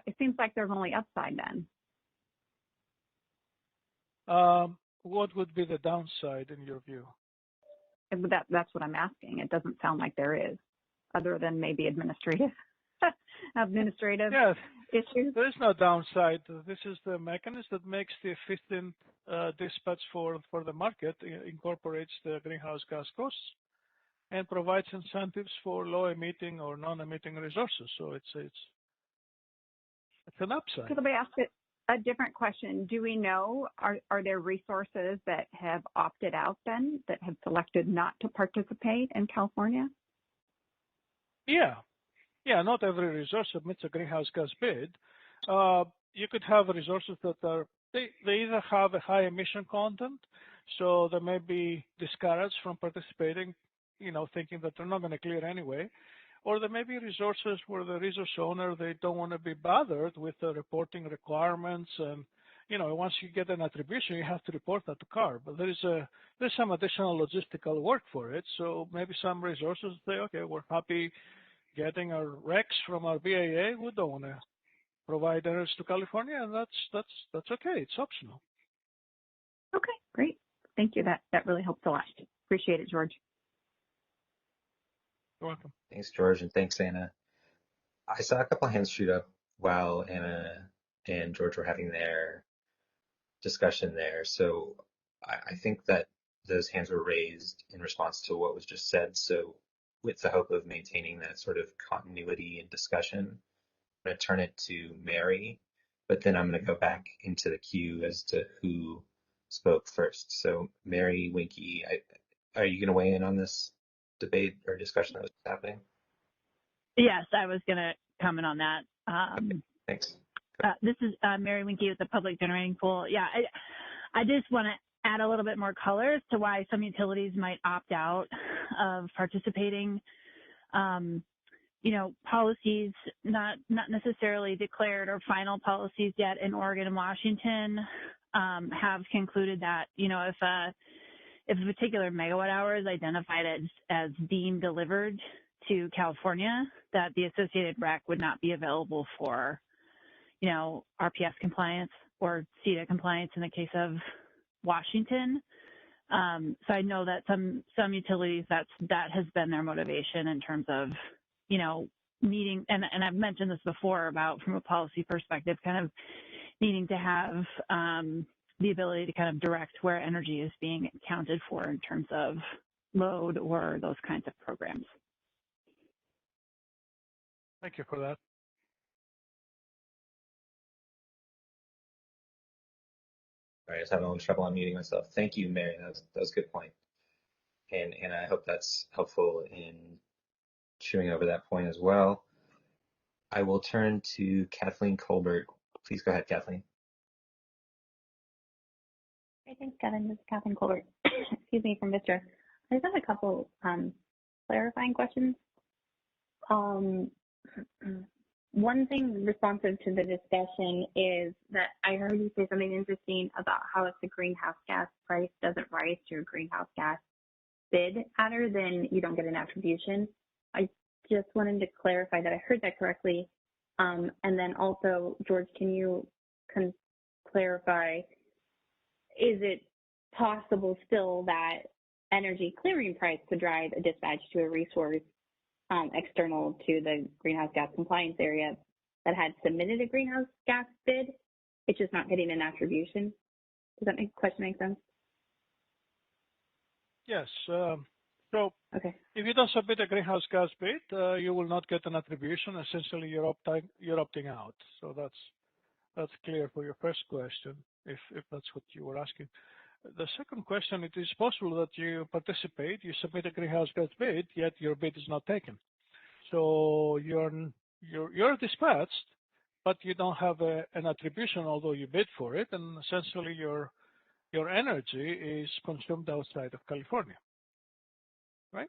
It seems like there's only upside then. What would be the downside in your view? That's what I'm asking. It doesn't sound like there is, other than maybe administrative yes. issues. There is no downside. This is the mechanism that makes the efficient dispatch for the market, incorporates the greenhouse gas costs, and provides incentives for low-emitting or non-emitting resources. So it's an upside. So let me ask it a different question. Do we know, are there resources that have opted out then, that have selected not to participate in California? Yeah, not every resource submits a greenhouse gas bid. You could have resources that they either have a high emission content, so they may be discouraged from participating, thinking that they're not going to clear anyway, or there may be resources where the resource owner, they don't want to be bothered with the reporting requirements, and once you get an attribution, you have to report that to CARB. But there's some additional logistical work for it, so maybe some resources say, okay, we're happy getting our recs from our BAA. We don't want to provide errors to California, and that's okay. It's optional. Okay, great. Thank you. That really helps a lot. Appreciate it, George. You're welcome. Thanks, George, and thanks, Anna. I saw a couple of hands shoot up while Anna and George were having their discussion there. So I think that those hands were raised in response to what was just said. So with the hope of maintaining that sort of continuity in discussion, I'm going to turn it to Mary, but then I'm going to go back into the queue as to who spoke first. So Mary Winky, are you going to weigh in on this debate or discussion that was happening? Yes, I was going to comment on that. Okay, thanks. This is Mary Winky with the Public Generating Pool. Yeah, I just want to add a little bit more color as to why some utilities might opt out of participating. You know, policies not necessarily declared or final policies yet in Oregon and Washington have concluded that, you know, if a particular megawatt hour is identified as being delivered to California, that the associated REC would not be available for, you know, RPS compliance or CETA compliance in the case of Washington. So I know that some utilities that has been their motivation in terms of, you know, needing, and I've mentioned this before about from a policy perspective, kind of needing to have the ability to kind of direct where energy is being accounted for in terms of load or those kinds of programs. Thank you for that. All right, I was having a little trouble unmuting myself. Thank you, Mary. That was a good point. And I hope that's helpful in chewing over that point as well. I will turn to Kathleenlbert. Please go ahead, Kathleen. Hey, thanks, Kevin. This is Kathleenlbert. Excuse me, from Vistra. I just have a couple clarifying questions. One thing responsive to the discussion is that I heard you say something interesting about how if the greenhouse gas price doesn't rise to your greenhouse gas bid adder, then you don't get an attribution. I just wanted to clarify that I heard that correctly. And then also, George, can you clarify, is it possible still that energy clearing price could drive a dispatch to a resource external to the greenhouse gas compliance area that had submitted a greenhouse gas bid? It's just not getting an attribution. Does that question make sense? Yes. So okay. If you don't submit a greenhouse gas bid, you will not get an attribution. Essentially, you're opting out. So that's clear for your first question, if that's what you were asking. The second question, it is possible that you participate, you submit a greenhouse gas bid, yet your bid is not taken. So you're dispatched, but you don't have an attribution, although you bid for it, and essentially your energy is consumed outside of California, right?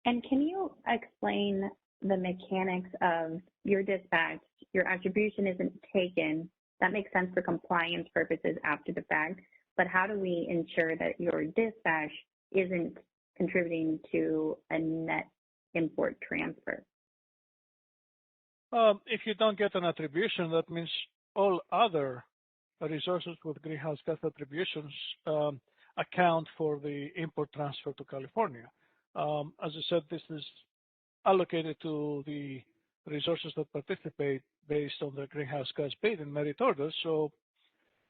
And can you explain the mechanics of your dispatch? Your attribution isn't taken. That makes sense for compliance purposes after the fact, but how do we ensure that your dispatch isn't contributing to a net import transfer? If you don't get an attribution, that means all other resources with greenhouse gas attributions account for the import transfer to California. As I said, this is allocated to the resources that participate based on the greenhouse gas bid in merit order. So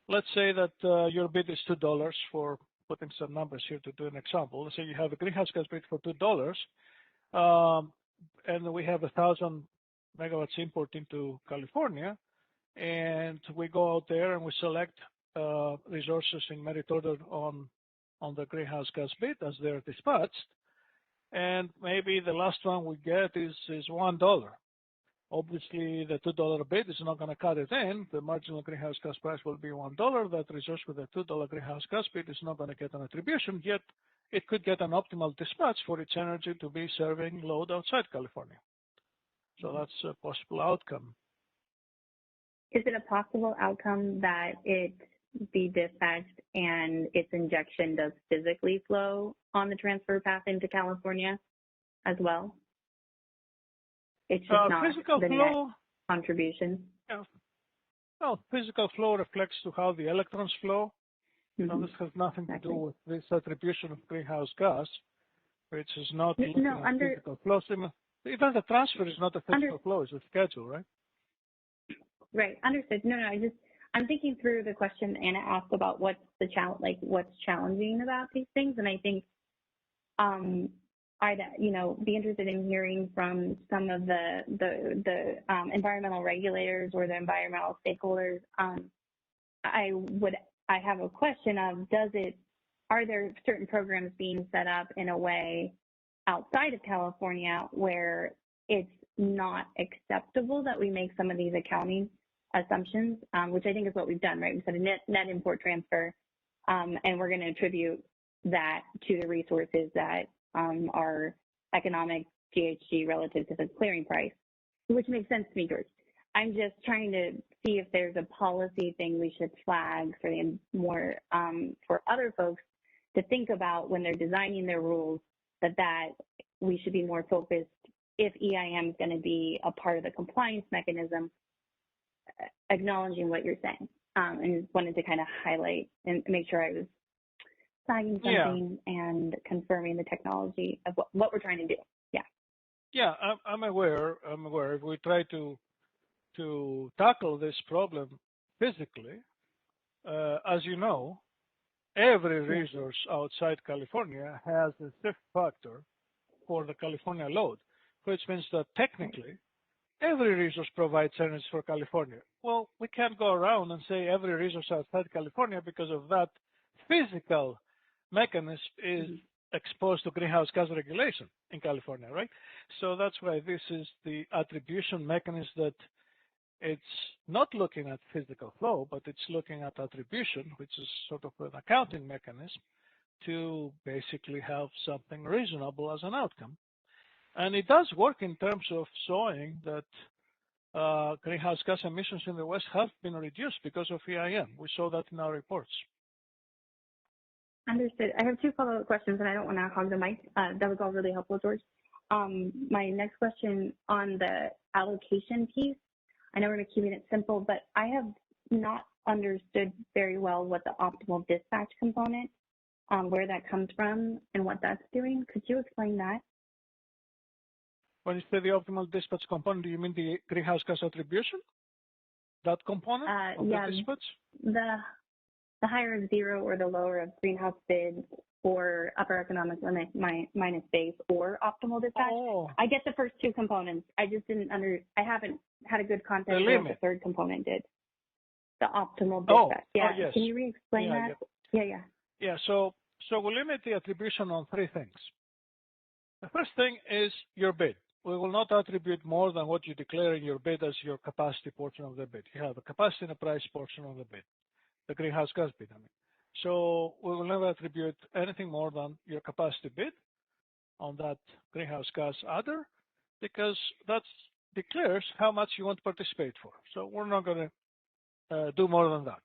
let's say that your bid is $2 for putting some numbers here to do an example. Let's say you have a greenhouse gas bid for $2, and we have 1,000 megawatts import into California, and we go out there and we select resources in merit order on the greenhouse gas bid as they're dispatched, and maybe the last one we get is $1. Obviously, the $2 bid is not going to cut it in. The marginal greenhouse gas price will be $1. That resource with a $2 greenhouse gas bid is not going to get an attribution, yet it could get an optimal dispatch for its energy to be serving load outside California. So that's a possible outcome. Is it a possible outcome that it be dispatched and its injection does physically flow on the transfer path into California as well? It's just not physical the flow, net contribution. Yeah. Well, physical flow reflects to how the electrons flow. Mm-hmm. So this has nothing to do with this attribution of greenhouse gas, which is not looking at physical flow. Even the transfer is not a physical flow; it's a schedule, right? Right, understood. No, I'm thinking through the question Anna asked about what's challenging about these things, and I think I'd be interested in hearing from some of the environmental regulators or the environmental stakeholders. I I have a question of, are there certain programs being set up in a way outside of California where it's not acceptable that we make some of these accounting assumptions, which I think is what we've done, right? We said a net import transfer, and we're going to attribute that to the resources that are economic GHG relative to the clearing price, which makes sense to me, George. I'm just trying to see if there's a policy thing we should flag for for other folks to think about when they're designing their rules, that we should be more focused if EIM is going to be a part of the compliance mechanism, acknowledging what you're saying, and wanted to kind of highlight and make sure I was flagging something and confirming the technology of what we're trying to do. Yeah. Yeah, I'm aware. If we try to tackle this problem physically, as you know, every resource outside California has a shift factor for the California load, which means that technically every resource provides energy for California. Well, we can't go around and say every resource outside California because of that physical mechanism is exposed to greenhouse gas regulation in California, right? So that's why this is the attribution mechanism, that it's not looking at physical flow, but it's looking at attribution, which is sort of an accounting mechanism to basically have something reasonable as an outcome. And it does work in terms of showing that greenhouse gas emissions in the West have been reduced because of EIM. We saw that in our reports. Understood. I have two follow-up questions, and I don't want to hog the mic. That was all really helpful, George. My next question on the allocation piece, I know we're keeping it simple, but I have not understood very well what the optimal dispatch component, where that comes from and what that's doing. Could you explain that? When you say the optimal dispatch component, do you mean the greenhouse gas attribution? That component of the dispatch? The higher of zero or the lower of greenhouse bid or upper economic limit minus base or optimal dispatch. Oh. I get the first two components. I just I haven't had a good context of what the third component did. The optimal dispatch. Yes. Can you re-explain that? Yeah. So we limit the attribution on three things. The first thing is your bid. We will not attribute more than what you declare in your bid as your capacity portion of the bid. You have a capacity and a price portion of the bid, the greenhouse gas bid, I mean. So we will never attribute anything more than your capacity bid on that greenhouse gas adder, because that declares how much you want to participate for. So we're not going to do more than that.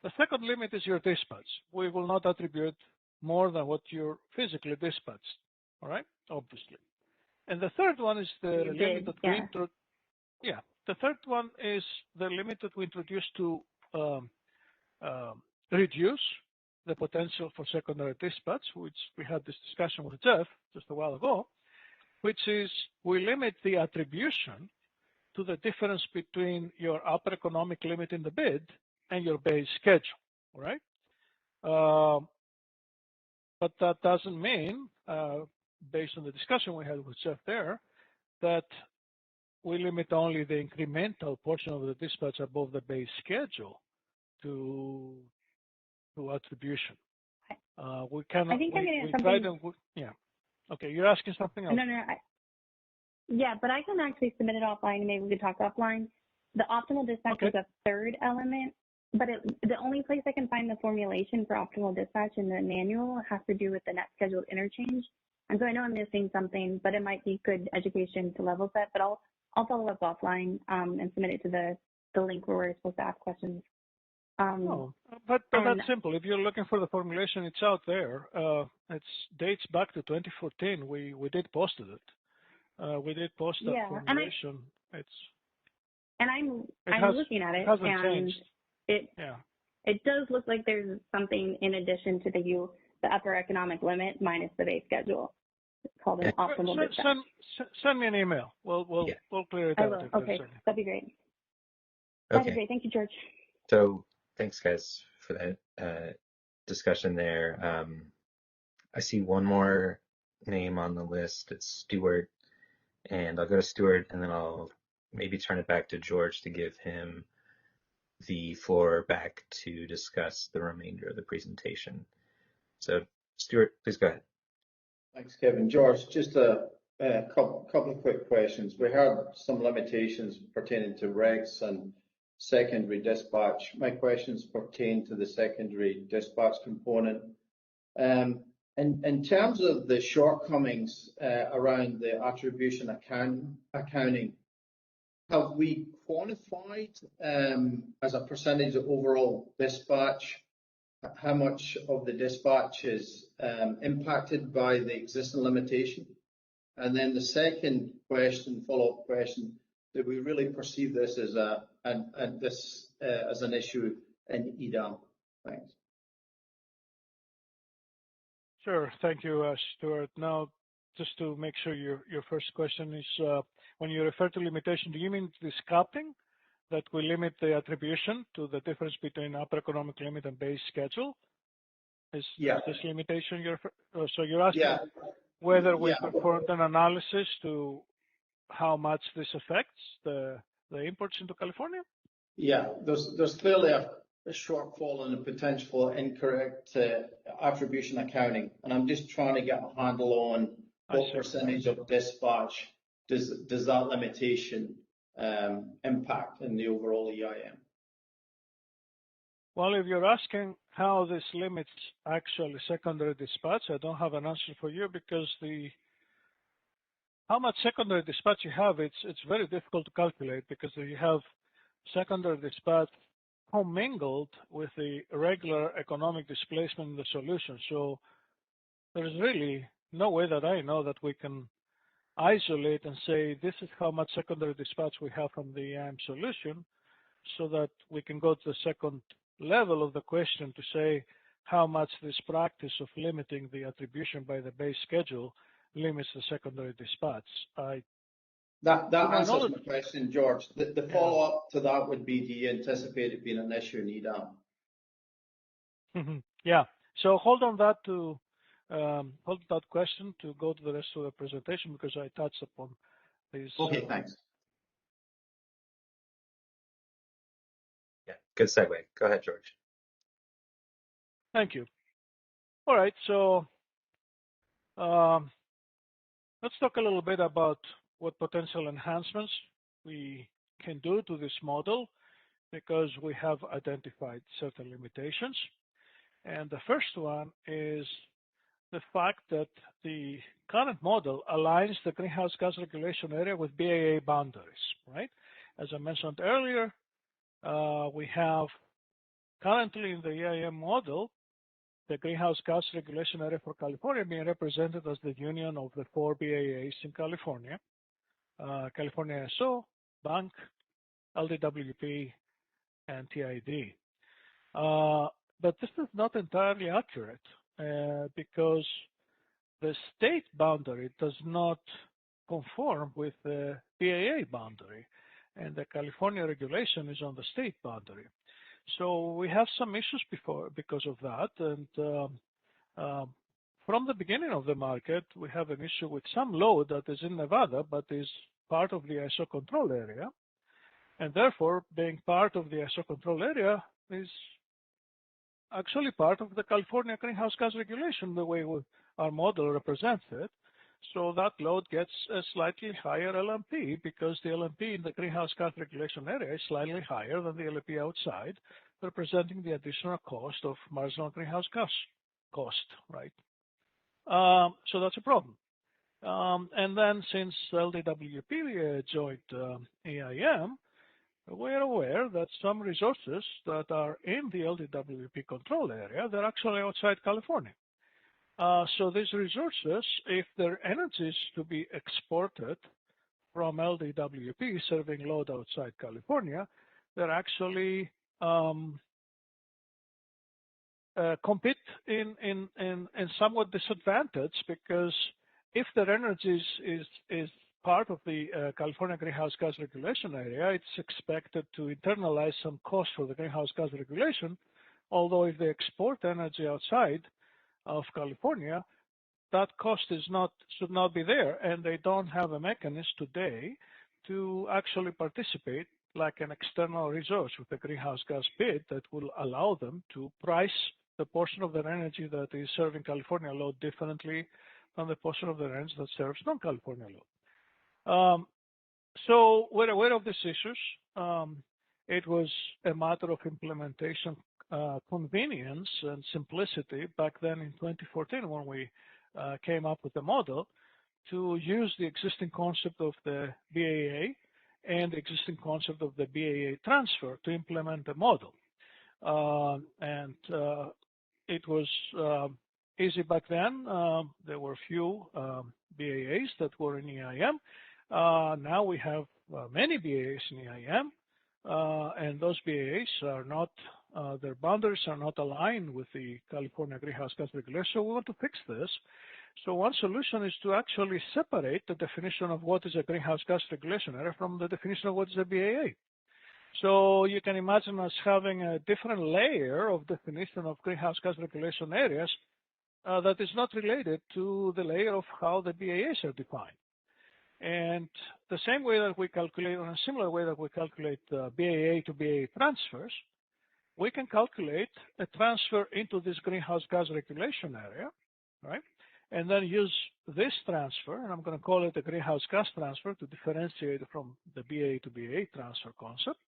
The second limit is your dispatch. We will not attribute more than what you're physically dispatched, all right, obviously. And the third one is the limit that we the third one is the limit that we introduced to reduce the potential for secondary dispatch, which we had this discussion with Jeff just a while ago, which is we limit the attribution to the difference between your upper economic limit in the bid and your base schedule, all right? But that doesn't mean, based on the discussion we had with Jeff there, that we limit only the incremental portion of the dispatch above the base schedule to attribution. We cannot. I think I'm getting something. Okay, you're asking something else. No. But I can actually submit it offline, and maybe we could talk offline. The optimal dispatch is a third element, but the only place I can find the formulation for optimal dispatch in the manual has to do with the net scheduled interchange. And so I know I'm missing something, but it might be good education to level set. But I'll follow up offline and submit it to the link where we're supposed to ask questions. But that's simple. If you're looking for the formulation, it's out there. It dates back to 2014. We did post it. We did post that formulation. I'm looking at it, and it does look like there's something in addition to the upper economic limit minus the base schedule. It's called an optimal dispatch. Send me an email. We'll clear it out. I will. Okay, that'd be great. Okay. That'd be great. Thank you, George. So thanks, guys, for that discussion there. I see one more name on the list. It's Stewart, and I'll go to Stewart, and then I'll maybe turn it back to George to give him the floor back to discuss the remainder of the presentation. So Stewart, please go ahead. Thanks, Kevin. George, just a couple of quick questions. We heard some limitations pertaining to regs and secondary dispatch. My questions pertain to the secondary dispatch component. In terms of the shortcomings around the attribution accounting, have we quantified as a percentage of overall dispatch how much of the dispatch is impacted by the existing limitation? And then the second question, follow-up question, do we really perceive this as an issue in EDAM? Thanks. Sure. Thank you, Stewart. Now, just to make sure your first question is, when you refer to limitation, do you mean this capping that will limit the attribution to the difference between upper economic limit and base schedule? Is this limitation so you're asking whether we performed an analysis to how much this affects the imports into California? Yeah, there's clearly a shortfall in the potential for incorrect attribution accounting, and I'm just trying to get a handle on what percentage of dispatch does that limitation impact in the overall EIM? Well, if you're asking how this limits actually secondary dispatch, I don't have an answer for you, because how much secondary dispatch you have, it's very difficult to calculate, because you have secondary dispatch commingled with the regular economic displacement in the solution. So there's really no way that I know that we can isolate and say this is how much secondary dispatch we have from the EIM solution, so that we can go to the second level of the question to say how much this practice of limiting the attribution by the base schedule limits the secondary dispatch. That answers my question, George. The follow-up to that would be, do you anticipate it being an issue in EDAM? Yeah. So hold on that question to go to the rest of the presentation, because I touched upon these. Okay, thanks. Yeah, good segue. Go ahead, George. Thank you. All right, so let's talk a little bit about what potential enhancements we can do to this model, because we have identified certain limitations. And the first one is the fact that the current model aligns the greenhouse gas regulation area with BAA boundaries, right? As I mentioned earlier, we have currently in the EIM model, the greenhouse gas regulation area for California being represented as the union of the 4 BAAs in California, California ISO, BANC, LDWP, and TID. But this is not entirely accurate, because the state boundary does not conform with the BAA boundary, and the California regulation is on the state boundary. So we have some issues because of that, and from the beginning of the market, we have an issue with some load that is in Nevada, but is part of the ISO control area, and therefore, being part of the ISO control area is actually part of the California greenhouse gas regulation, the way our model represents it. So that load gets a slightly higher LMP, because the LMP in the greenhouse gas regulation area is slightly higher than the LMP outside, representing the additional cost of marginal greenhouse gas cost, right? So that's a problem. And then since LDWP joined EIM, we're aware that some resources that are in the LDWP control area, they're actually outside California. So these resources, if their energy is to be exported from LDWP serving load outside California, they're actually compete in somewhat disadvantage, because if their energy is part of the California greenhouse gas regulation area, it's expected to internalize some cost for the greenhouse gas regulation, although if they export energy outside of California, that cost should not be there, and they don't have a mechanism today to actually participate like an external resource with a greenhouse gas bid that will allow them to price the portion of their energy that is serving California load differently than the portion of their energy that serves non-California load. So we're aware of these issues. It was a matter of implementation, convenience and simplicity back then in 2014 when we came up with the model to use the existing concept of the BAA and the existing concept of the BAA transfer to implement the model. It was easy back then. There were few BAAs that were in EIM. Now we have many BAAs in EIM, and those BAAs are not, their boundaries are not aligned with the California greenhouse gas regulation. So we want to fix this. So one solution is to actually separate the definition of what is a greenhouse gas regulation area from the definition of what is a BAA. So you can imagine us having a different layer of definition of greenhouse gas regulation areas that is not related to the layer of how the BAAs are defined. And the same way that we calculate, in a similar way that we calculate BAA to BAA transfers, we can calculate a transfer into this greenhouse gas regulation area, right? And then use this transfer, and I'm going to call it a greenhouse gas transfer to differentiate from the BAA to BAA transfer concept.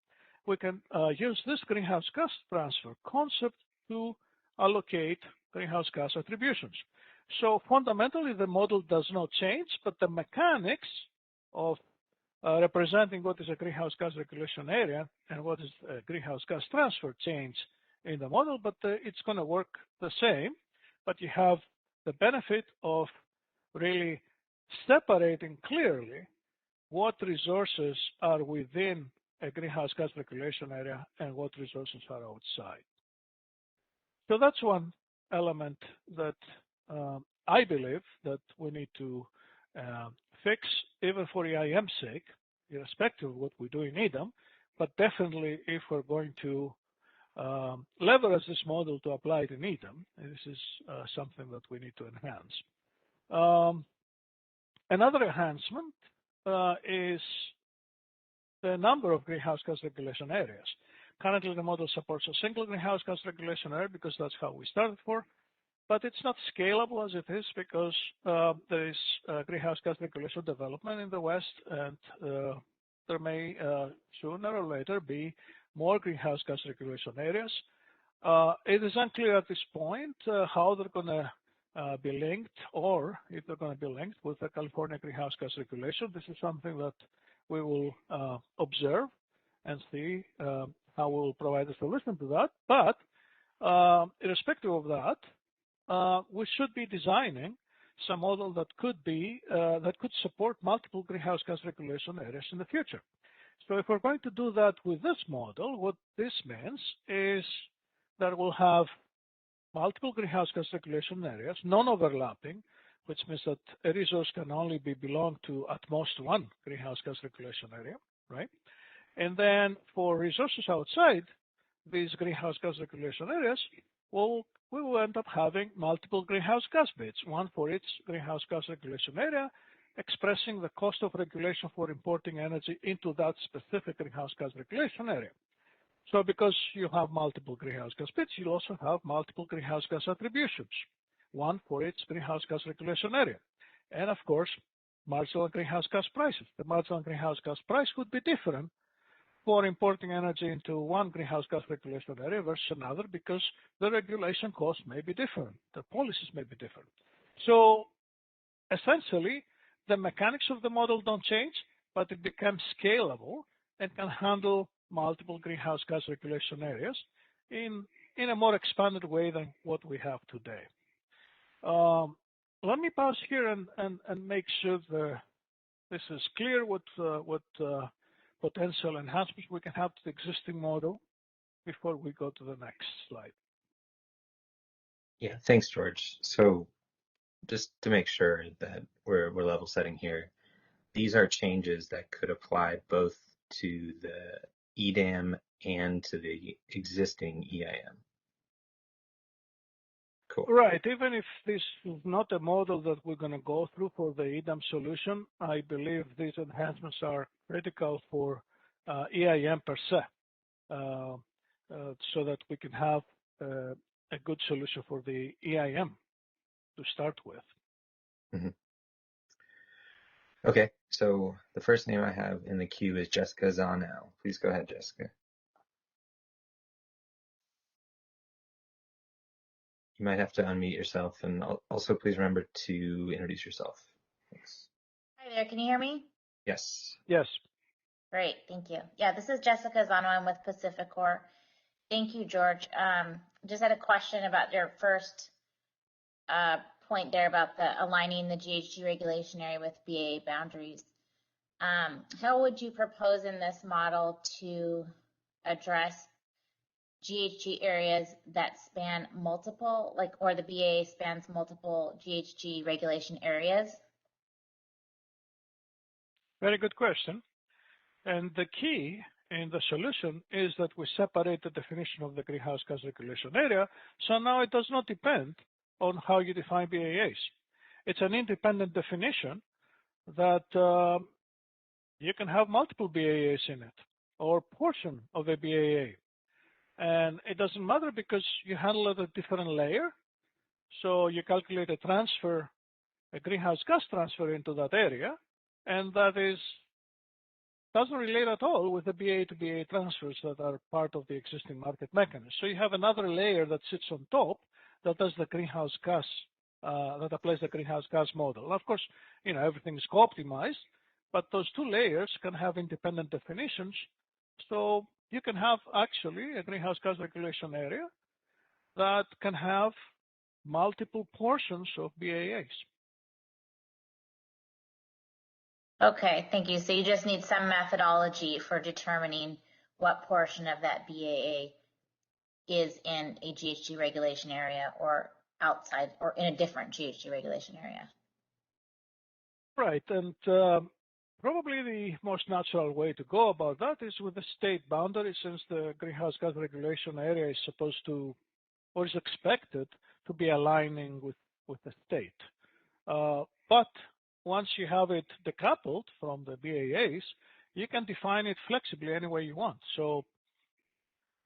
We can use this greenhouse gas transfer concept to allocate greenhouse gas attributions. So fundamentally, the model does not change, but the mechanics of representing what is a greenhouse gas regulation area and what is a greenhouse gas transfer change in the model, but it's going to work the same. But you have the benefit of really separating clearly what resources are within a greenhouse gas regulation area and what resources are outside. So that's one element that I believe that we need to fix, even for EIM's sake, irrespective of what we do in EDAM, but definitely if we're going to leverage this model to apply it in EDAM, this is something that we need to enhance. Another enhancement is the number of greenhouse gas regulation areas. Currently, the model supports a single greenhouse gas regulation area because that's how we started for, but it's not scalable as it is because there is greenhouse gas regulation development in the West, and there may sooner or later be more greenhouse gas regulation areas. It is unclear at this point how they're going to be linked, or if they're going to be linked with the California greenhouse gas regulation. This is something that we will observe and see how we will provide a solution to that. But irrespective of that, we should be designing some model that could support multiple greenhouse gas regulation areas in the future. So if we're going to do that with this model, what this means is that we'll have multiple greenhouse gas regulation areas, non-overlapping, which means that a resource can only belong to at most one greenhouse gas regulation area, right? And then for resources outside these greenhouse gas regulation areas, we will end up having multiple greenhouse gas bids, one for each greenhouse gas regulation area, expressing the cost of regulation for importing energy into that specific greenhouse gas regulation area. So because you have multiple greenhouse gas bids, you also have multiple greenhouse gas attributions, one for each greenhouse gas regulation area. And of course, marginal greenhouse gas prices. The marginal greenhouse gas price would be different for importing energy into one greenhouse gas regulation area versus another because the regulation costs may be different, the policies may be different. So essentially, the mechanics of the model don't change, but it becomes scalable and can handle multiple greenhouse gas regulation areas in a more expanded way than what we have today. Let me pause here and make sure this is clear what potential enhancements we can have to the existing model before we go to the next slide. Yeah, thanks, George. So just to make sure that we're level setting here, these are changes that could apply both to the EDAM and to the existing EIM. Cool. Right. Even if this is not a model that we're going to go through for the EDAM solution, I believe these enhancements are critical for EIM per se, so that we can have a good solution for the EIM to start with. Mm-hmm. Okay, so the first name I have in the queue is Jessica Zanow. Please go ahead, Jessica. You might have to unmute yourself, and also please remember to introduce yourself. Thanks. Hi there, can you hear me? Yes. Yes. Great, thank you. Yeah, this is Jessica Zanow. I'm with Pacificor. Thank you, George. Just had a question about your first point there about the aligning the GHG regulation area with BAA boundaries. How would you propose in this model to address GHG areas that span multiple, or the BAA spans multiple GHG regulation areas? Very good question. And the key in the solution is that we separate the definition of the greenhouse gas regulation area. So now it does not depend on how you define BAAs. It's an independent definition that you can have multiple BAAs in it or portion of a BAA. And it doesn't matter because you handle it at a different layer. So you calculate a transfer, a greenhouse gas transfer into that area, and that doesn't relate at all with the BA to BA transfers that are part of the existing market mechanism. So you have another layer that sits on top that does the greenhouse gas, that applies the greenhouse gas model. And of course, everything is co-optimized, but those two layers can have independent definitions. So you can have actually a greenhouse gas regulation area that can have multiple portions of BAAs. Okay, thank you. So you just need some methodology for determining what portion of that BAA is in a GHG regulation area or outside or in a different GHG regulation area. Right, and probably the most natural way to go about that is with the state boundary, since the greenhouse gas regulation area is supposed to, or is expected to be aligning with the state. But once you have it decoupled from the BAAs, you can define it flexibly any way you want. So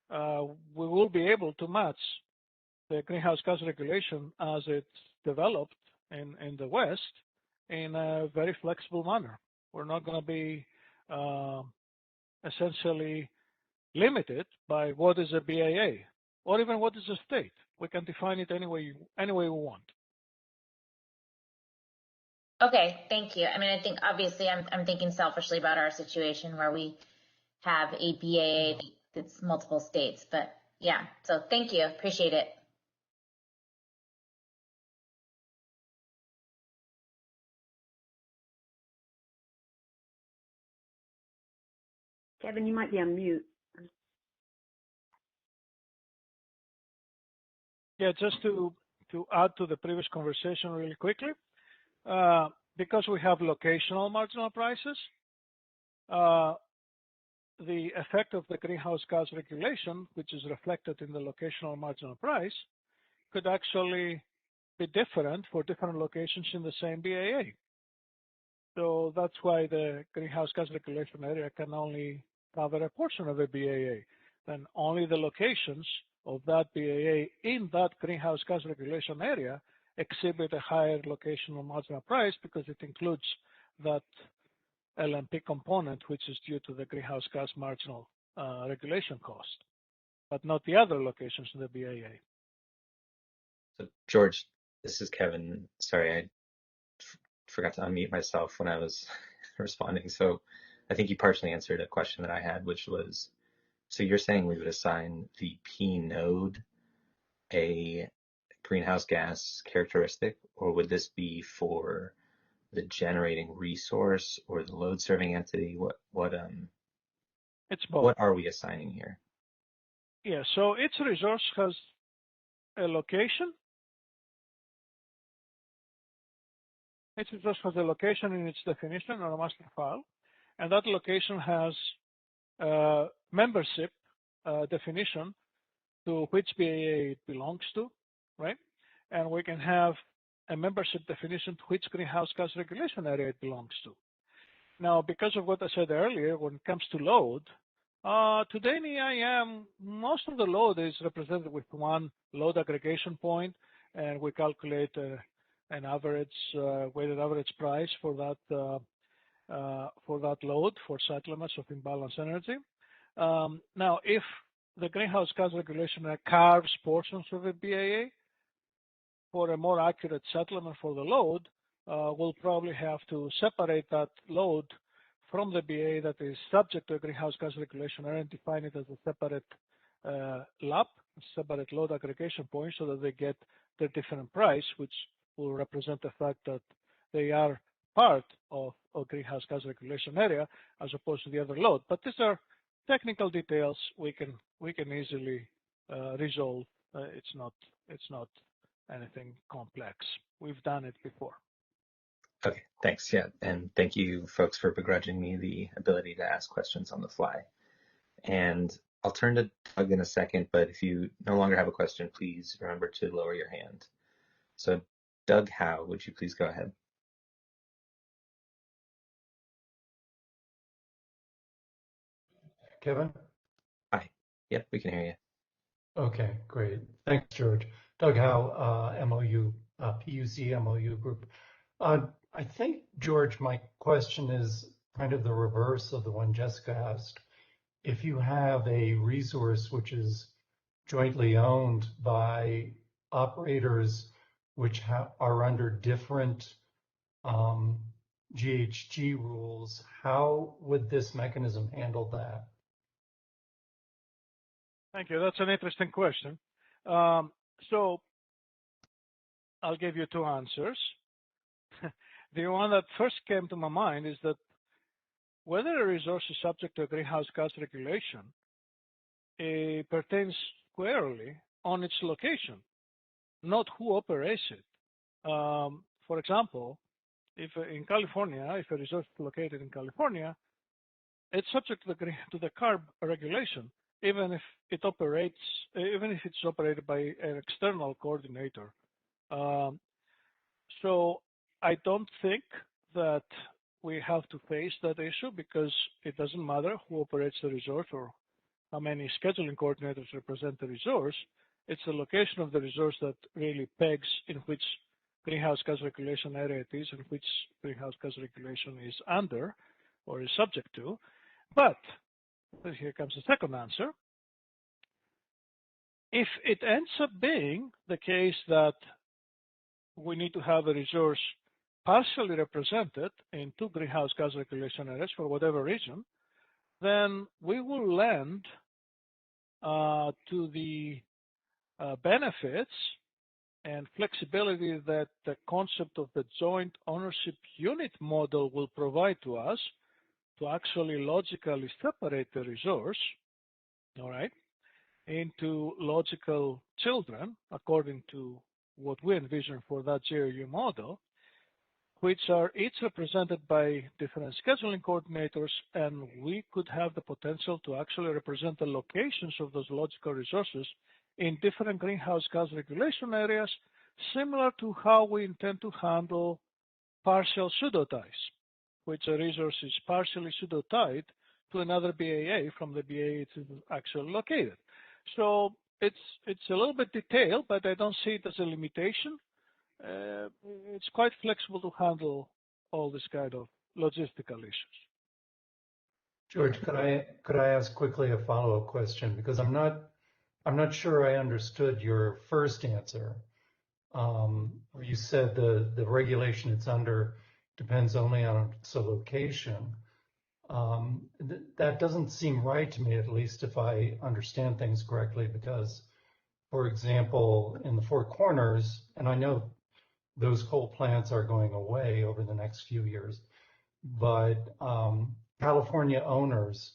we will be able to match the greenhouse gas regulation as it's developed in the West in a very flexible manner. We're not going to be essentially limited by what is a BAA or even what is a state. We can define it any way we want. Okay, thank you. I mean, I think obviously I'm thinking selfishly about our situation where we have a BAA that's multiple states, but yeah, so thank you, appreciate it. Kevin, you might be on mute. Yeah, just to add to the previous conversation really quickly, because we have locational marginal prices, the effect of the greenhouse gas regulation, which is reflected in the locational marginal price, could actually be different for different locations in the same BAA. So that's why the greenhouse gas regulation area can only cover a portion of a BAA. Then only the locations of that BAA in that greenhouse gas regulation area exhibit a higher locational marginal price because it includes that LMP component, which is due to the greenhouse gas marginal regulation cost, but not the other locations in the BAA. So George, this is Kevin. Sorry, I forgot to unmute myself when I was responding. So I think you partially answered a question that I had, which was, so you're saying we would assign the P node a greenhouse gas characteristic, or would this be for the generating resource or the load serving entity? It's both. What are we assigning here? Yeah, so each resource has a location. Each resource has a location in its definition or a master file, and that location has membership definition to which BAA it belongs to, right? And we can have a membership definition to which greenhouse gas regulation area it belongs to. Now, because of what I said earlier, when it comes to load, today in EIM, most of the load is represented with one load aggregation point, and we calculate an average weighted average price for that load for settlements of imbalance energy. Now, if the greenhouse gas regulation carves portions of the BAA for a more accurate settlement for the load, we'll probably have to separate that load from the BA that is subject to a greenhouse gas regulation and define it as a separate LAP, a separate load aggregation point, so that they get their different price, which will represent the fact that they are part of a greenhouse gas regulation area as opposed to the other load. But these are technical details we can easily resolve. It's not anything complex. We've done it before. Okay, thanks. Yeah, and thank you folks for begrudging me the ability to ask questions on the fly. And I'll turn to Doug in a second, but if you no longer have a question, please remember to lower your hand. So Doug Howe, would you please go ahead? Kevin? Hi. Yep, we can hear you. Okay, great. Thanks, George. Doug Howe, MOU, PUC MOU Group. I think, George, my question is kind of the reverse of the one Jessica asked. If you have a resource which is jointly owned by operators which are under different GHG rules, how would this mechanism handle that? Thank you. That's an interesting question. So I'll give you two answers. The one that first came to my mind is that whether a resource is subject to a greenhouse gas regulation, it pertains squarely on its location, not who operates it. For example, if in California, if a resource is located in California, it's subject to the CARB regulation, even if it's operated by an external coordinator. So I don't think that we have to face that issue because it doesn't matter who operates the resource or how many scheduling coordinators represent the resource. It's the location of the resource that really pegs in which greenhouse gas regulation area it is and which greenhouse gas regulation is under or is subject to. But here comes the second answer. If it ends up being the case that we need to have a resource partially represented in two greenhouse gas regulation areas for whatever reason, then we will lend to the benefits and flexibility that the concept of the joint ownership unit model will provide to us to actually logically separate the resource, all right, into logical children according to what we envision for that JRU model, which are each represented by different scheduling coordinators, and we could have the potential to actually represent the locations of those logical resources in different greenhouse gas regulation areas, similar to how we intend to handle partial pseudo-ties, which a resource is partially pseudo-tied to another BAA from the BAA it is actually located. So it's a little bit detailed, but I don't see it as a limitation. It's quite flexible to handle all this kind of logistical issues. George, could I ask quickly a follow-up question, because I'm not sure I understood your first answer, where you said the regulation it's under depends only on its location. That doesn't seem right to me, at least if I understand things correctly, because, for example, in the Four Corners, and I know those coal plants are going away over the next few years, but California owners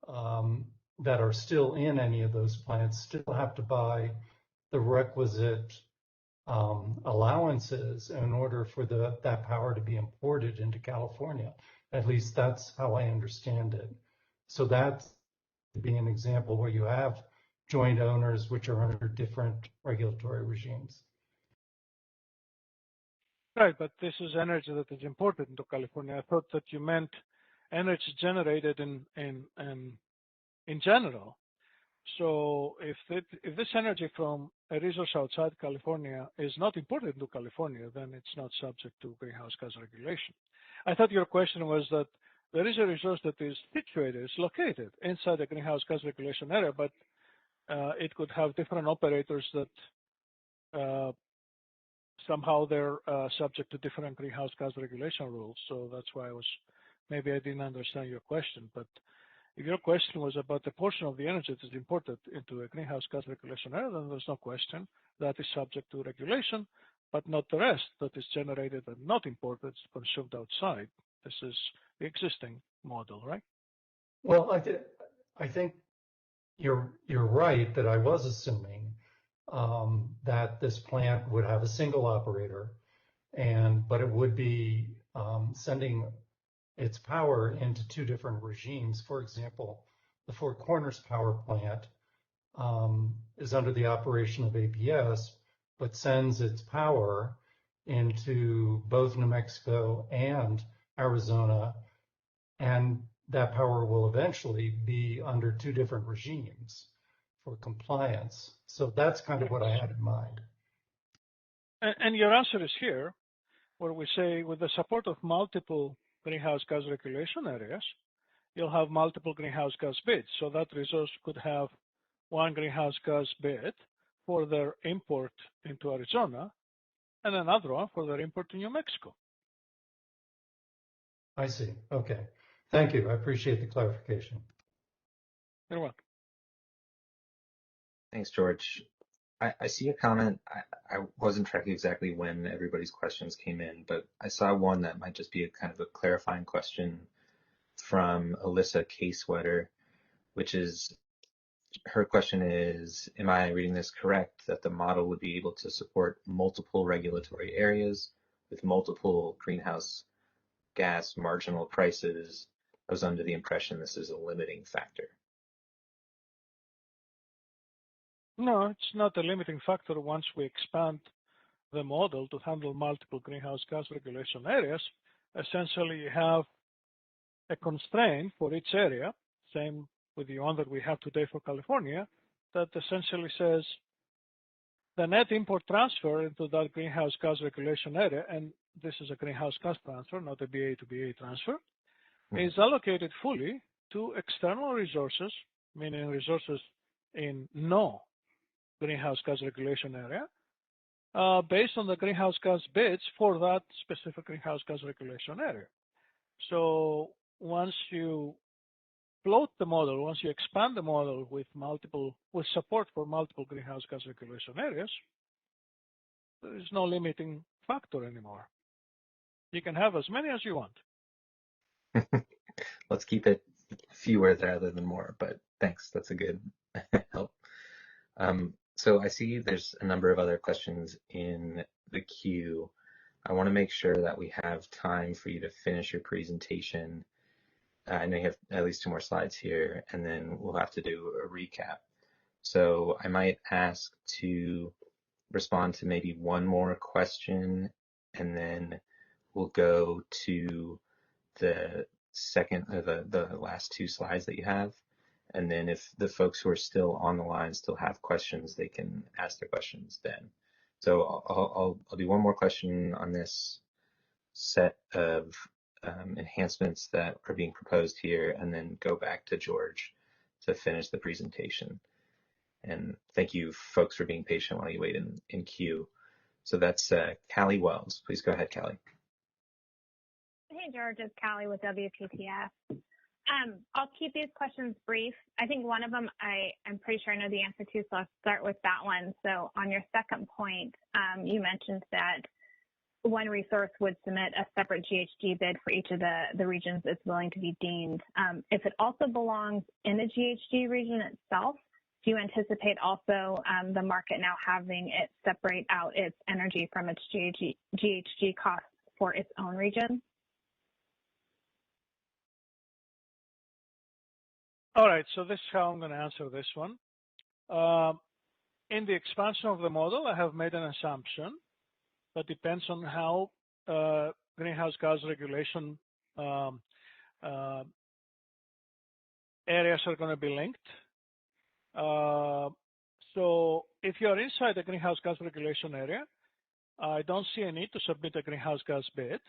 that are still in any of those plants still have to buy the requisite allowances in order for that power to be imported into California. At least that's how I understand it. So that's being an example where you have joint owners which are under different regulatory regimes. Right, but this is energy that is imported into California. I thought that you meant energy generated in general. So if this energy from a resource outside California is not imported into California, then it's not subject to greenhouse gas regulation. I thought your question was that there is a resource that is situated, is located inside the greenhouse gas regulation area, but it could have different operators that somehow they're subject to different greenhouse gas regulation rules. So that's why maybe I didn't understand your question. But if your question was about the portion of the energy that is imported into a greenhouse gas regulation area, then there's no question that is subject to regulation, but not the rest that is generated and not imported, consumed outside. This is the existing model, right? Well, I think you're right that I was assuming that this plant would have a single operator, but it would be sending its power into two different regimes. For example, the Four Corners power plant is under the operation of APS, but sends its power into both New Mexico and Arizona, and that power will eventually be under two different regimes for compliance. So that's kind of what I had in mind. And your answer is here, where we say with the support of multiple greenhouse gas regulation areas, you'll have multiple greenhouse gas bids. So that resource could have one greenhouse gas bid for their import into Arizona and another one for their import to New Mexico. I see. Okay. Thank you. I appreciate the clarification. You're welcome. Thanks, George. I see a comment. I wasn't tracking exactly when everybody's questions came in, but I saw one that might just be a kind of a clarifying question from Alyssa K-Sweater, which is, her question is, am I reading this correct, that the model would be able to support multiple regulatory areas with multiple greenhouse gas marginal prices? I was under the impression this is a limiting factor. No, it's not a limiting factor once we expand the model to handle multiple greenhouse gas regulation areas. Essentially, you have a constraint for each area, same with the one that we have today for California, that essentially says the net import transfer into that greenhouse gas regulation area, and this is a greenhouse gas transfer, not a BA to BA transfer, is allocated fully to external resources, meaning resources in no greenhouse gas regulation area, based on the greenhouse gas bids for that specific greenhouse gas regulation area. So once you float the model, once you expand the model with support for multiple greenhouse gas regulation areas, there is no limiting factor anymore. You can have as many as you want. Let's keep it fewer rather than more, but thanks. That's a good help. So I see there's a number of other questions in the queue. I want to make sure that we have time for you to finish your presentation. I know you have at least 2 more slides here, and then we'll have to do a recap. So I might ask to respond to maybe one more question, and then we'll go to the second, or the last 2 slides that you have. And then if the folks who are still on the line still have questions, they can ask their questions then. So I'll do one more question on this set of enhancements that are being proposed here, and then go back to George to finish the presentation. And thank you, folks, for being patient while you wait in queue. So that's Callie Wells. Please go ahead, Callie. Hey, George, it's Callie with WPTF. I'll keep these questions brief. I think one of them I'm pretty sure I know the answer to, so I'll start with that one. So on your second point, you mentioned that one resource would submit a separate GHG bid for each of the regions it's willing to be deemed. If it also belongs in the GHG region itself, do you anticipate also the market now having it separate out its energy from its GHG costs for its own region? All right, so this is how I'm going to answer this one. In the expansion of the model, I have made an assumption that depends on how greenhouse gas regulation areas are going to be linked. So if you're inside the greenhouse gas regulation area, I don't see a need to submit a greenhouse gas bid,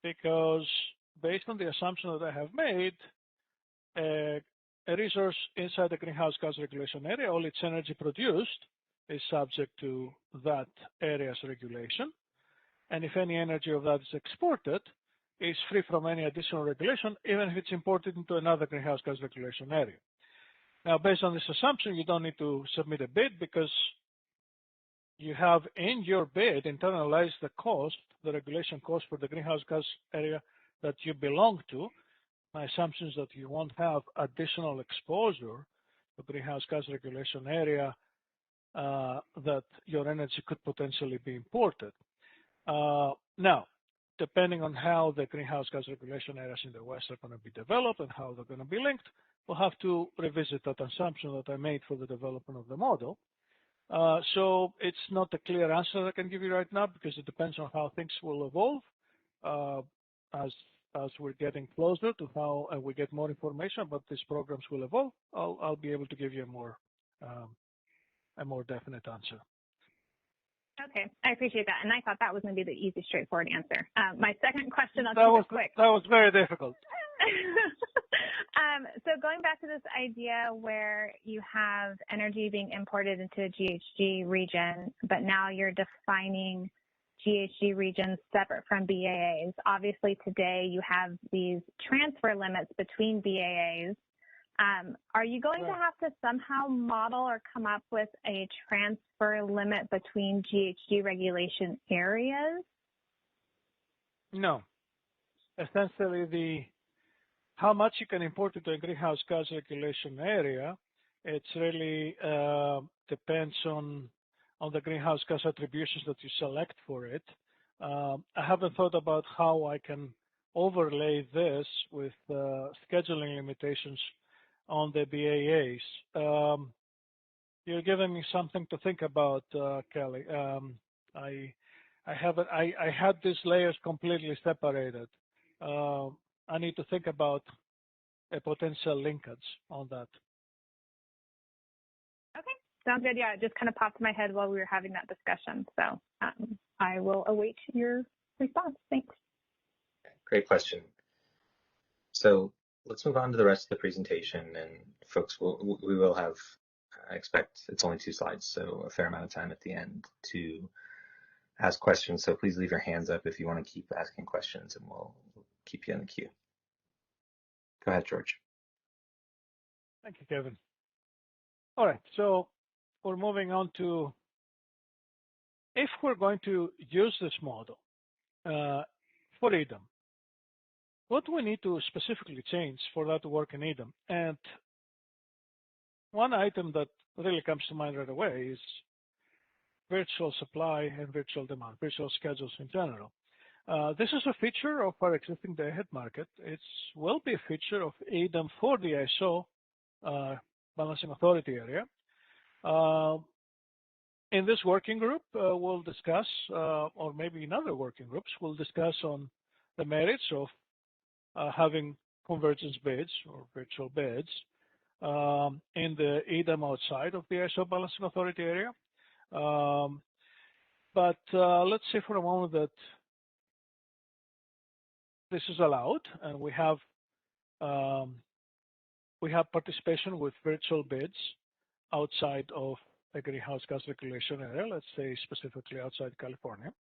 because based on the assumption that I have made, a resource inside the greenhouse gas regulation area, all its energy produced is subject to that area's regulation. And if any energy of that is exported, is free from any additional regulation, even if it's imported into another greenhouse gas regulation area. Now, based on this assumption, you don't need to submit a bid, because you have in your bid internalized the cost, the regulation cost for the greenhouse gas area that you belong to. My assumption is that you won't have additional exposure to greenhouse gas regulation area that your energy could potentially be imported. Now, depending on how the greenhouse gas regulation areas in the West are going to be developed and how they're going to be linked, we'll have to revisit that assumption that I made for the development of the model. So it's not a clear answer that I can give you right now, because it depends on how things will evolve as we're getting closer to how we get more information about these programs will evolve. I'll be able to give you a more definite answer. Okay, I appreciate that. And I thought that was going to be the easy, straightforward answer. My second question, I'll keep it quick. That was very difficult. So going back to this idea where you have energy being imported into a GHG region, but now you're defining GHG regions separate from BAAs. Obviously, today you have these transfer limits between BAAs. Are you going to have to somehow model or come up with a transfer limit between GHG regulation areas? No. Essentially, how much you can import into a greenhouse gas regulation area, it's really depends on the greenhouse gas attributions that you select for it. I haven't thought about how I can overlay this with scheduling limitations on the BAAs. You're giving me something to think about, Kelly. I had these layers completely separated. I need to think about a potential linkage on that. Okay, sounds good. Yeah, it just kind of popped in my head while we were having that discussion. So I will await your response. Thanks. Great question. So let's move on to the rest of the presentation, and folks, we will have, I expect it's only 2 slides, so a fair amount of time at the end to ask questions. So please leave your hands up if you want to keep asking questions, and we'll keep you in the queue. Go ahead, George. Thank you, Kevin. All right, so we're moving on to, if we're going to use this model for EDAM, what do we need to specifically change for that to work in EDAM? And one item that really comes to mind right away is virtual supply and virtual demand, virtual schedules in general. This is a feature of our existing day-ahead market. It will be a feature of EDAM for the ISO balancing authority area. In this working group, we'll discuss, or maybe in other working groups, we'll discuss on the merits of having convergence bids or virtual bids in the EDAM outside of the ISO balancing authority area. But let's say for a moment that this is allowed, and we have participation with virtual bids outside of a greenhouse gas regulation area, let's say specifically outside California.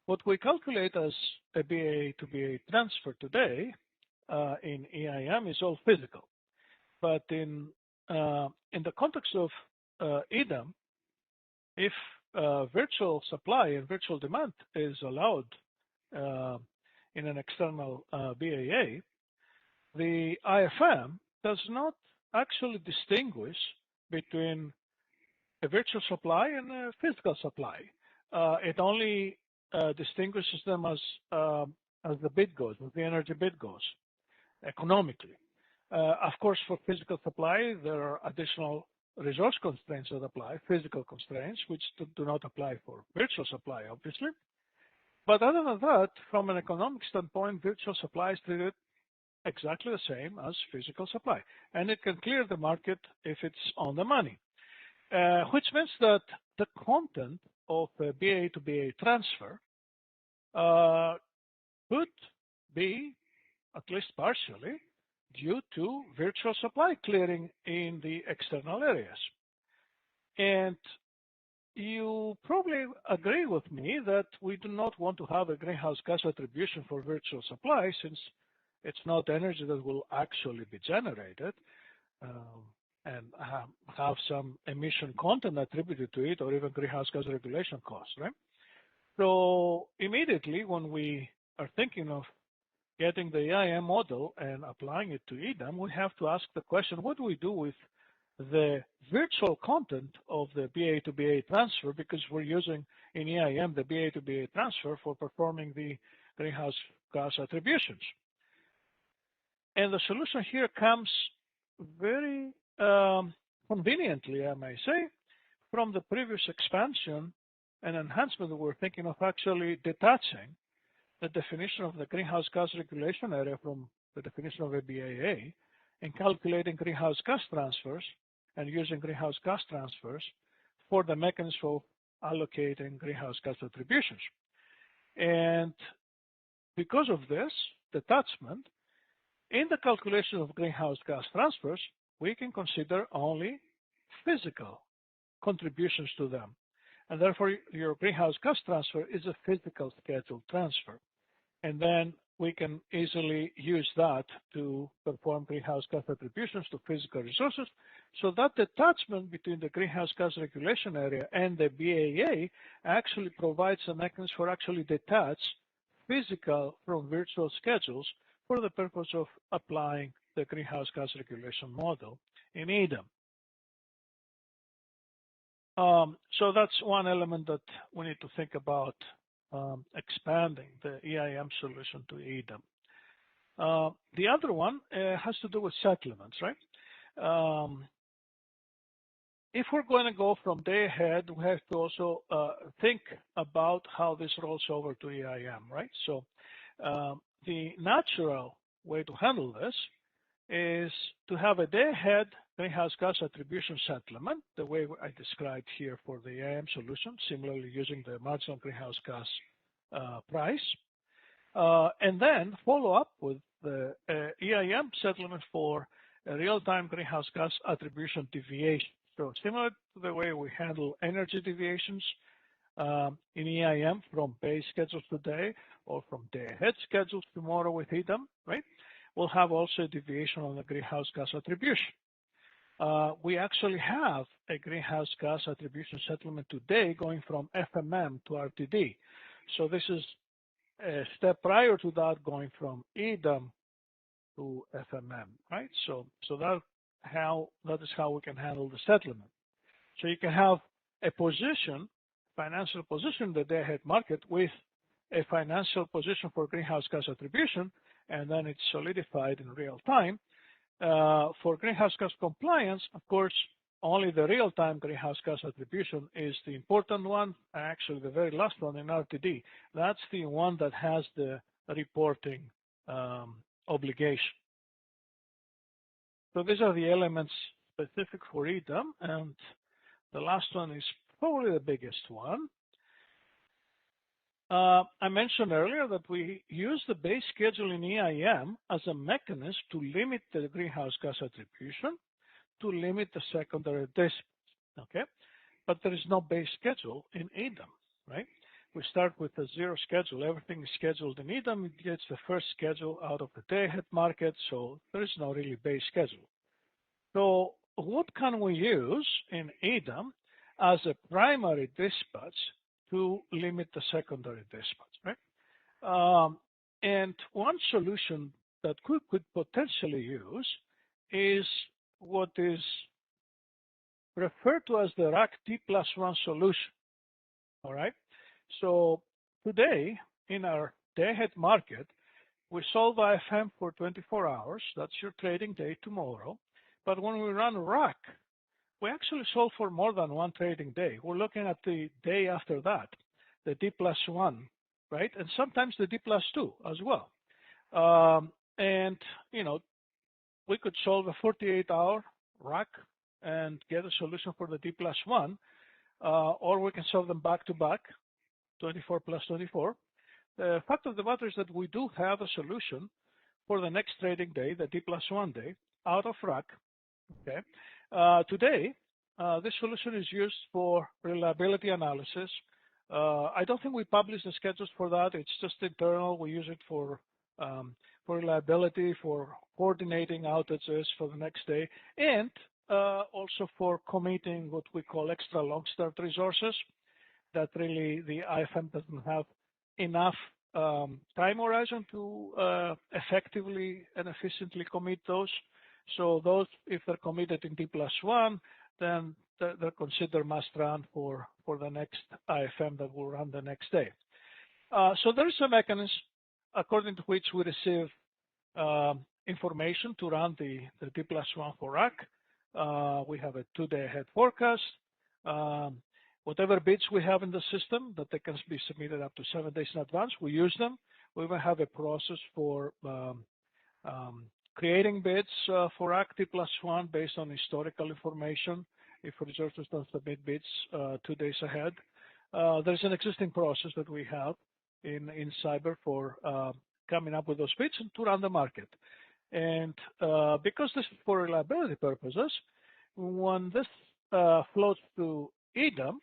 What we calculate as a BA to BA transfer today in EIM is all physical. But in the context of EDAM, if virtual supply and virtual demand is allowed in an external BAA, the IFM does not actually distinguish between a virtual supply and a physical supply. It only distinguishes them as the bid goes, as the energy bid goes, economically. Of course, for physical supply, there are additional resource constraints that apply, physical constraints, which do not apply for virtual supply, obviously. But other than that, from an economic standpoint, virtual supply is treated exactly the same as physical supply, and it can clear the market if it's on the money, which means that the content of a BA to BA transfer could be, at least partially, due to virtual supply clearing in the external areas. And you probably agree with me that we do not want to have a greenhouse gas attribution for virtual supply, since it's not energy that will actually be generated and have some emission content attributed to it, or even greenhouse gas regulation costs, right? So immediately when we are thinking of getting the EIM model and applying it to EDAM, we have to ask the question, what do we do with the virtual content of the BA to BA transfer, because we're using in EIM the BA to BA transfer for performing the greenhouse gas attributions. And the solution here comes very conveniently, I may say, from the previous expansion and enhancement that we're thinking of actually detaching the definition of the greenhouse gas regulation area from the definition of a BAA and calculating greenhouse gas transfers and using greenhouse gas transfers for the mechanism of allocating greenhouse gas attributions. And because of this detachment, in the calculation of greenhouse gas transfers, we can consider only physical contributions to them. And therefore, your greenhouse gas transfer is a physical scheduled transfer. And then we can easily use that to perform greenhouse gas attributions to physical resources. So that detachment between the greenhouse gas regulation area and the BAA actually provides a mechanism for actually detach physical from virtual schedules for the purpose of applying the greenhouse gas regulation model in EDAM. So that's one element that we need to think about expanding the EIM solution to EDAM. The other one has to do with settlements, right? If we're going to go from day ahead, we have to also think about how this rolls over to EIM, right? So the natural way to handle this is to have a day ahead greenhouse gas attribution settlement, the way I described here for the EIM solution, similarly using the marginal greenhouse gas price, and then follow up with the EIM settlement for a real-time greenhouse gas attribution deviation. So similar to the way we handle energy deviations in EIM from base schedules today or from day ahead schedules tomorrow with EDAM, right? We'll have also a deviation on the greenhouse gas attribution. We actually have a greenhouse gas attribution settlement today going from FMM to RTD. So this is a step prior to that, going from EDAM to FMM, right? So that is how we can handle the settlement. So you can have a position, financial position in the day-ahead market with a financial position for greenhouse gas attribution, and then it's solidified in real time. For greenhouse gas compliance, of course, only the real-time greenhouse gas attribution is the important one, actually the very last one in RTD. That's the one that has the reporting obligation. So these are the elements specific for EDAM, and the last one is probably the biggest one. I mentioned earlier that we use the base schedule in EIM as a mechanism to limit the greenhouse gas attribution, to limit the secondary dispatch, okay? But there is no base schedule in EDAM, right? We start with a zero schedule. Everything is scheduled in EDAM. It gets the first schedule out of the day-ahead market, so there is no really base schedule. So what can we use in EDAM as a primary dispatch to limit the secondary dispatch, right? And one solution that we could potentially use is what is referred to as the RAC T+1 solution, all right? So today, in our day-ahead market, we solve IFM for 24 hours. That's your trading day tomorrow. But when we run RAC, we actually solve for more than one trading day. We're looking at the day after that, the D+1, right? And sometimes the D+2 as well. And, we could solve a 48-hour rack and get a solution for the D+1, or we can solve them back to back, 24 plus 24. The fact of the matter is that we do have a solution for the next trading day, the D+1 day, out of rack. Okay. Today, this solution is used for reliability analysis. I don't think we publish the schedules for that. It's just internal. We use it for reliability, for coordinating outages for the next day, and also for committing what we call extra long start resources that really the IFM doesn't have enough time horizon to effectively and efficiently commit those. So those, if they're committed in D+1, then they're considered must run for the next IFM that will run the next day. So there is a mechanism according to which we receive information to run the D+1 for rack. We have a 2-day ahead forecast. Whatever bids we have in the system that they can be submitted up to 7 days in advance, we use them. We will have a process for creating bids for rack D+1 based on historical information. If resources don't submit bids 2 days ahead, there's an existing process that we have in Cyber for coming up with those bids and to run the market. And because this is for reliability purposes, when this floats to EDAM,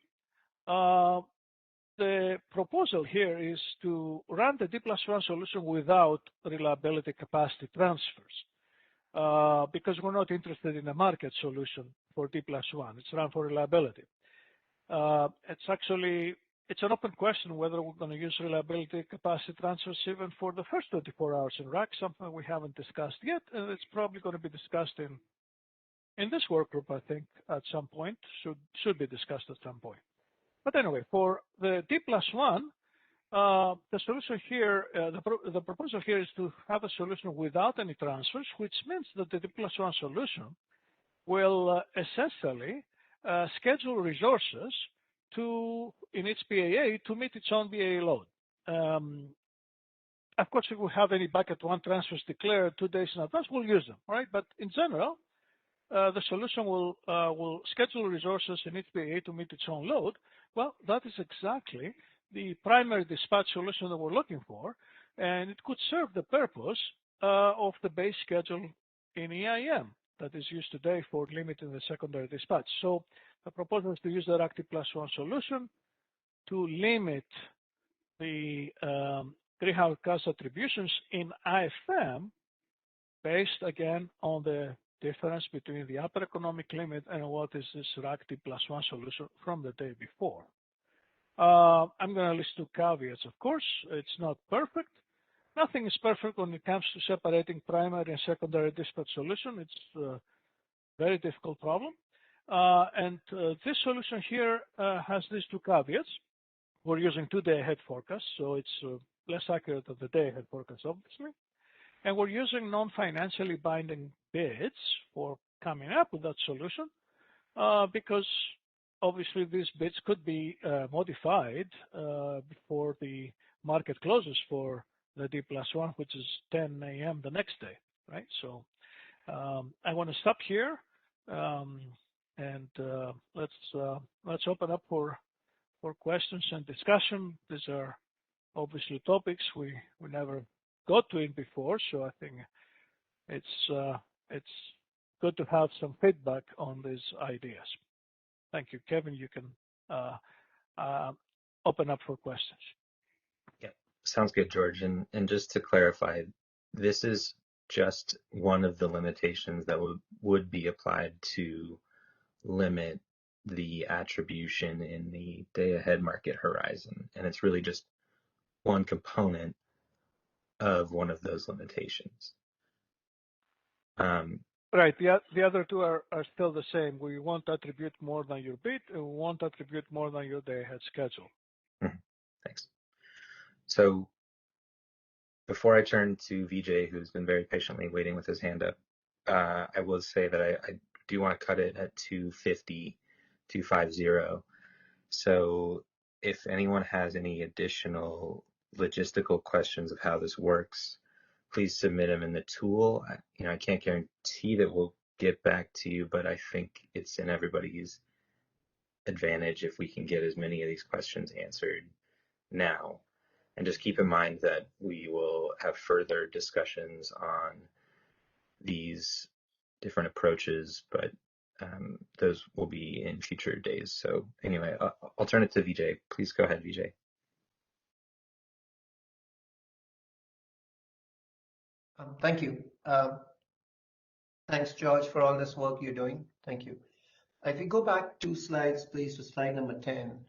the proposal here is to run the D+1 solution without reliability capacity transfers, because we're not interested in a market solution for D+1. It's run for reliability. It's an open question whether we're going to use reliability capacity transfers even for the first 24 hours in rack, something we haven't discussed yet, and it's probably going to be discussed in this work group, I think, at some point, should be discussed at some point. But anyway, for the D+1, the solution here, the proposal here is to have a solution without any transfers, which means that the D+1 solution will essentially schedule resources in its PAA to meet its own PAA load. Of course, if we have any bucket 1 transfers declared 2 days in advance, we'll use them, right? But in general, the solution will schedule resources in its PAA to meet its own load. Well, that is exactly the primary dispatch solution that we're looking for, and it could serve the purpose of the base schedule in EIM that is used today for limiting the secondary dispatch. So the proposal is to use the rack D+1 solution to limit the greenhouse gas attributions in IFM based, again, on the difference between the upper economic limit and what is this rack D+1 solution from the day before. I'm going to list 2 caveats, of course. It's not perfect. Nothing is perfect when it comes to separating primary and secondary dispatch solution. It's a very difficult problem. And this solution here has these 2 caveats. We're using 2-day ahead forecast, so it's less accurate than the day ahead forecast, obviously. And we're using non-financially binding bids for coming up with that solution, because obviously these bids could be modified before the market closes for the D+1, which is 10 a.m. the next day, right? So I want to stop here, and let's open up for questions and discussion. These are obviously topics we never got to it before, so I think it's good to have some feedback on these ideas. Thank you. Kevin, you can open up for questions. Yeah, sounds good, George. And just to clarify, this is just one of the limitations that would be applied to limit the attribution in the day-ahead market horizon. And it's really just one component of one of those limitations. Right. The other 2 are still the same. We won't attribute more than your bid, and we won't attribute more than your day-ahead schedule. Thanks. So before I turn to VJ, who's been very patiently waiting with his hand up, I will say that I do want to cut it at 250. So if anyone has any additional logistical questions of how this works, please submit them in the tool. I can't guarantee that we'll get back to you, but I think it's in everybody's advantage if we can get as many of these questions answered now. And just keep in mind that we will have further discussions on these different approaches, but those will be in future days. So anyway, I'll turn it to Vijay. Please go ahead, Vijay. Thank you. Thanks, George, for all this work you're doing. Thank you. If we go back 2 slides, please, to slide number 10.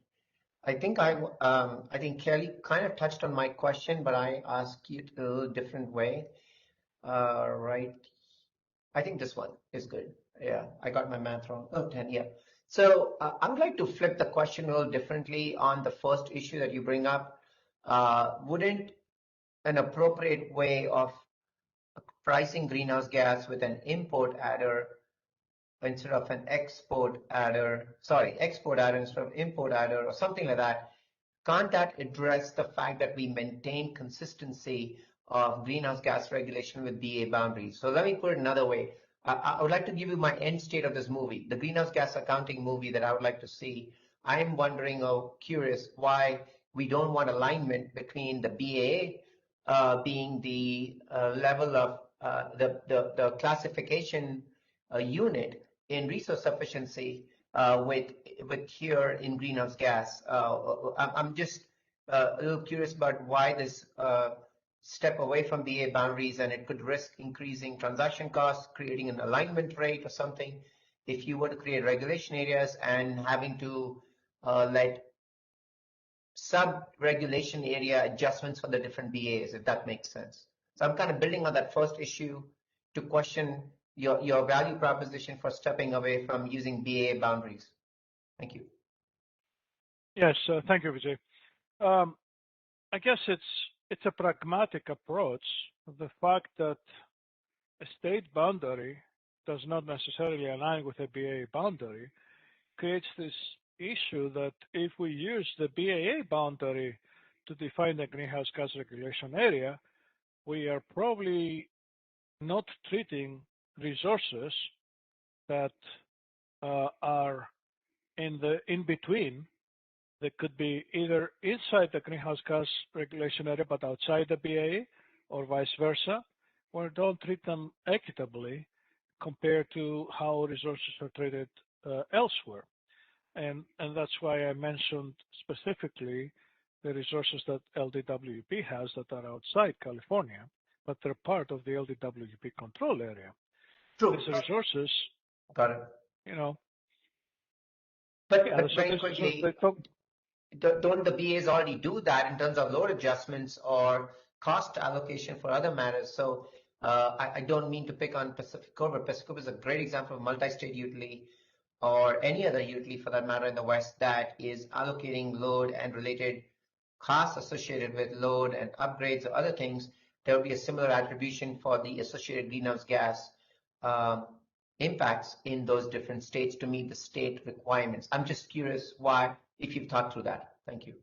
I think Kelly kind of touched on my question, but I asked it a little different way. Right. I think this one is good. Yeah, I got my math wrong. Oh, 10, yeah. So I would like to flip the question a little differently on the first issue that you bring up. Wouldn't an appropriate way of pricing greenhouse gas with an import adder instead of an export adder instead of import adder or something like that, can't that address the fact that we maintain consistency of greenhouse gas regulation with BA boundaries? So let me put it another way. I would like to give you my end state of this movie, the greenhouse gas accounting movie that I would like to see. I am wondering or curious why we don't want alignment between the BA being the level of the classification unit in resource sufficiency with here in greenhouse gas. I'm just a little curious about why this step away from BA boundaries, and it could risk increasing transaction costs, creating an alignment rate or something if you were to create regulation areas and having to let sub-regulation area adjustments for the different BAs, if that makes sense. So I'm kind of building on that first issue to question your value proposition for stepping away from using BA boundaries. Thank you. Yes, thank you, Vijay. I guess it's a pragmatic approach. The fact that a state boundary does not necessarily align with a BA boundary creates this issue that if we use the BAA boundary to define the greenhouse gas regulation area, we are probably not treating resources that are in between. That could be either inside the greenhouse gas regulation area but outside the BAA, or vice versa, or don't treat them equitably compared to how resources are treated elsewhere. And that's why I mentioned specifically the resources that LDWP has that are outside California, but they're part of the LDWP control area. True. These resources, got it. You know. But very quickly, don't the BAs already do that in terms of load adjustments or cost allocation for other matters? So I don't mean to pick on Pacific Core, but Pacific Core is a great example of multi-state utility or any other utility for that matter in the West that is allocating load and related costs associated with load and upgrades or other things. There will be a similar attribution for the associated greenhouse gas impacts in those different states to meet the state requirements. I'm just curious why, if you've thought through that. Thank you.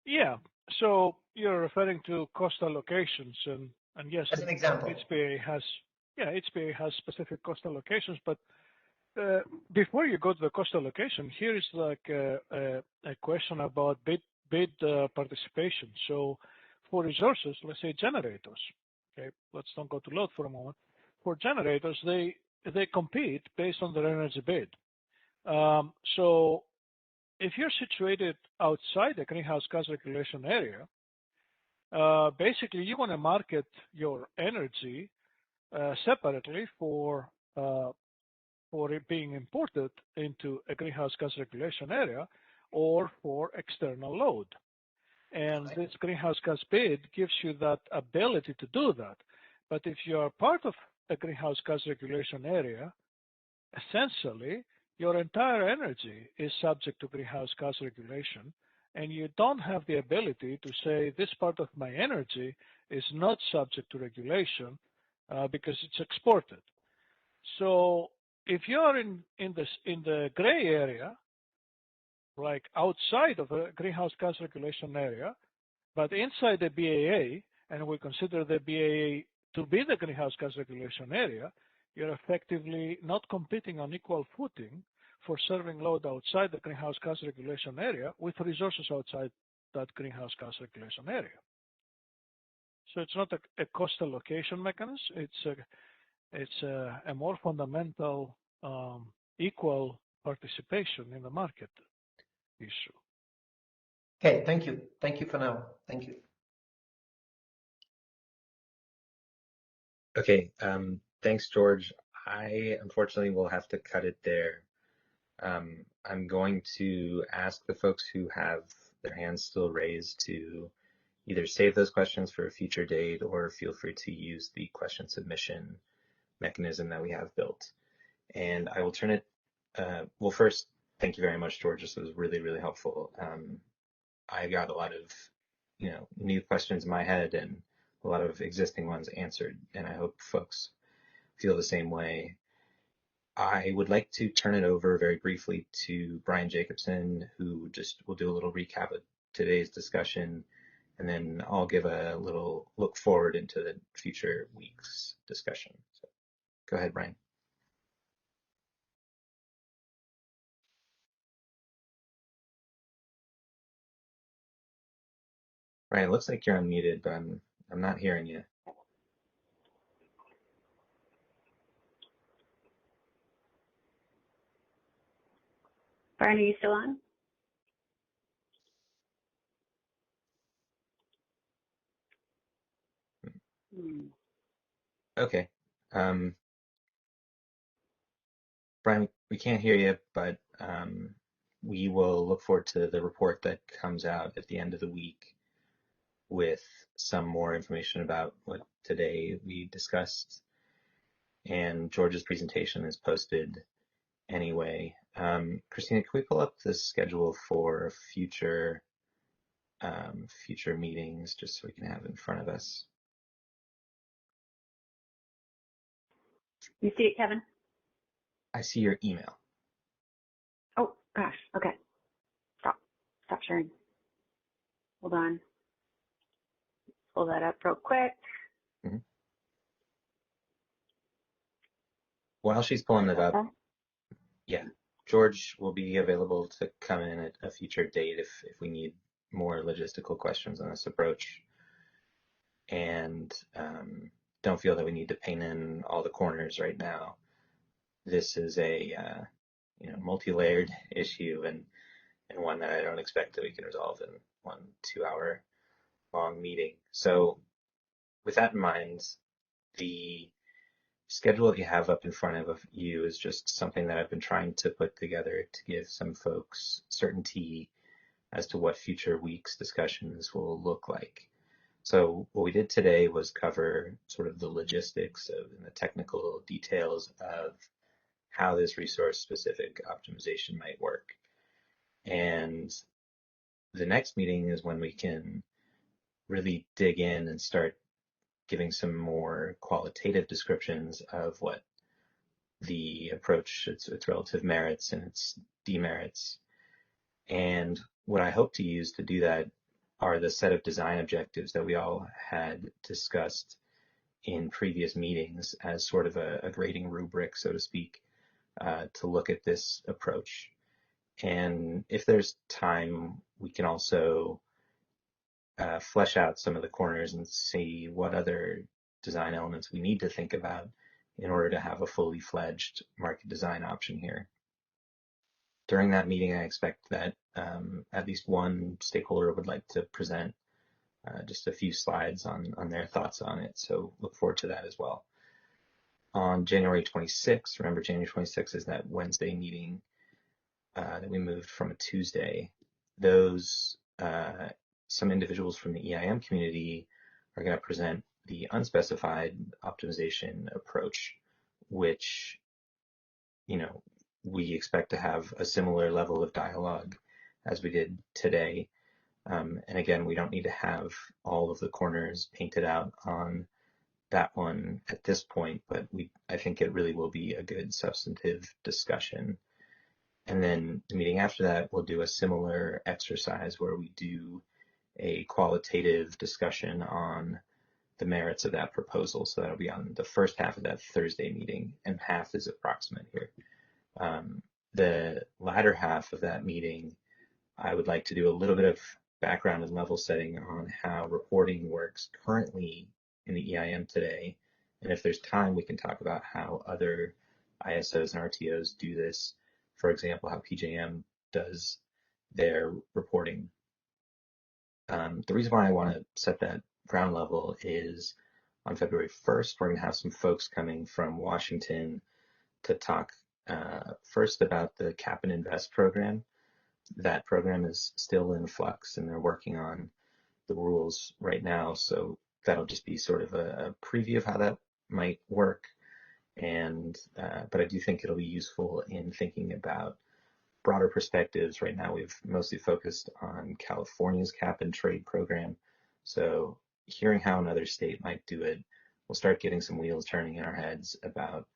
Yeah, so you're referring to cost allocations, and yes, as an example, HPA has specific cost allocations, but before you go to the cost allocation, here is like a question about bid participation. So for resources, let's say generators, okay, let's don't go to load for a moment. For generators, they compete based on their energy bid. So if you're situated outside the greenhouse gas regulation area, basically you want to market your energy separately for it being imported into a greenhouse gas regulation area or for external load. And this greenhouse gas bid gives you that ability to do that. But if you are part of a greenhouse gas regulation area, essentially your entire energy is subject to greenhouse gas regulation, and you don't have the ability to say this part of my energy is not subject to regulation because it's exported. So if you're in the gray area, like outside of a greenhouse gas regulation area, but inside the BAA, and we consider the BAA to be the greenhouse gas regulation area, you're effectively not competing on equal footing for serving load outside the greenhouse gas regulation area with resources outside that greenhouse gas regulation area. So it's not a cost allocation mechanism. It's a more fundamental equal participation in the market issue. Okay, thank you. Thank you for now. Thank you. Okay, thanks, George. I unfortunately will have to cut it there. I'm going to ask the folks who have their hands still raised to either save those questions for a future date or feel free to use the question submission mechanism that we have built. And I will turn it, well, first, thank you very much, George. This was really, really helpful. I got a lot of, new questions in my head and a lot of existing ones answered, and I hope folks feel the same way. I would like to turn it over very briefly to Brian Jacobson, who just will do a little recap of today's discussion, and then I'll give a little look forward into the future week's discussion. So go ahead, Brian. Brian, it looks like you're unmuted, but I'm not hearing you. Brian, are you still on? Okay. Brian, we can't hear you, but we will look forward to the report that comes out at the end of the week with some more information about what today we discussed. And George's presentation is posted anyway. Christina, can we pull up the schedule for future meetings just so we can have it in front of us? You see it, Kevin? I see your email. Oh, gosh. Okay. Stop sharing. Hold on. Pull that up real quick. Mm-hmm. While she's pulling it up, yeah, George will be available to come in at a future date if we need more logistical questions on this approach. And don't feel that we need to paint in all the corners right now. This is a multi-layered issue and one that I don't expect that we can resolve in 1 2-hour long meeting. So with that in mind, the schedule that you have up in front of you is just something that I've been trying to put together to give some folks certainty as to what future weeks' discussions will look like. So what we did today was cover sort of the logistics and the technical details of how this resource-specific optimization might work. And the next meeting is when we can really dig in and start giving some more qualitative descriptions of what the approach, its relative merits and its demerits. And what I hope to use to do that are the set of design objectives that we all had discussed in previous meetings as sort of a grading rubric, so to speak, to look at this approach. And if there's time, we can also flesh out some of the corners and see what other design elements we need to think about in order to have a fully fledged market design option here. During that meeting, I expect that at least one stakeholder would like to present just a few slides on their thoughts on it. So look forward to that as well. On January 26th, remember January 26th is that Wednesday meeting that we moved from a Tuesday. Those some individuals from the EIM community are going to present the unspecified optimization approach, which, we expect to have a similar level of dialogue as we did today. And again, we don't need to have all of the corners painted out on that one at this point, but I think it really will be a good substantive discussion. And then the meeting after that, we'll do a similar exercise where we do a qualitative discussion on the merits of that proposal. So that'll be on the first half of that Thursday meeting, and half is approximate here. The latter half of that meeting, I would like to do a little bit of background and level setting on how reporting works currently in the EIM today. And if there's time, we can talk about how other ISOs and RTOs do this. For example, how PJM does their reporting. The reason why I want to set that ground level is on February 1st, we're going to have some folks coming from Washington to talk first about the Cap and Invest program. That program is still in flux, and they're working on the rules right now. So that'll just be sort of a preview of how that might work. And but I do think it'll be useful in thinking about broader perspectives. Right now, we've mostly focused on California's cap and trade program. So hearing how another state might do it, we'll start getting some wheels turning in our heads about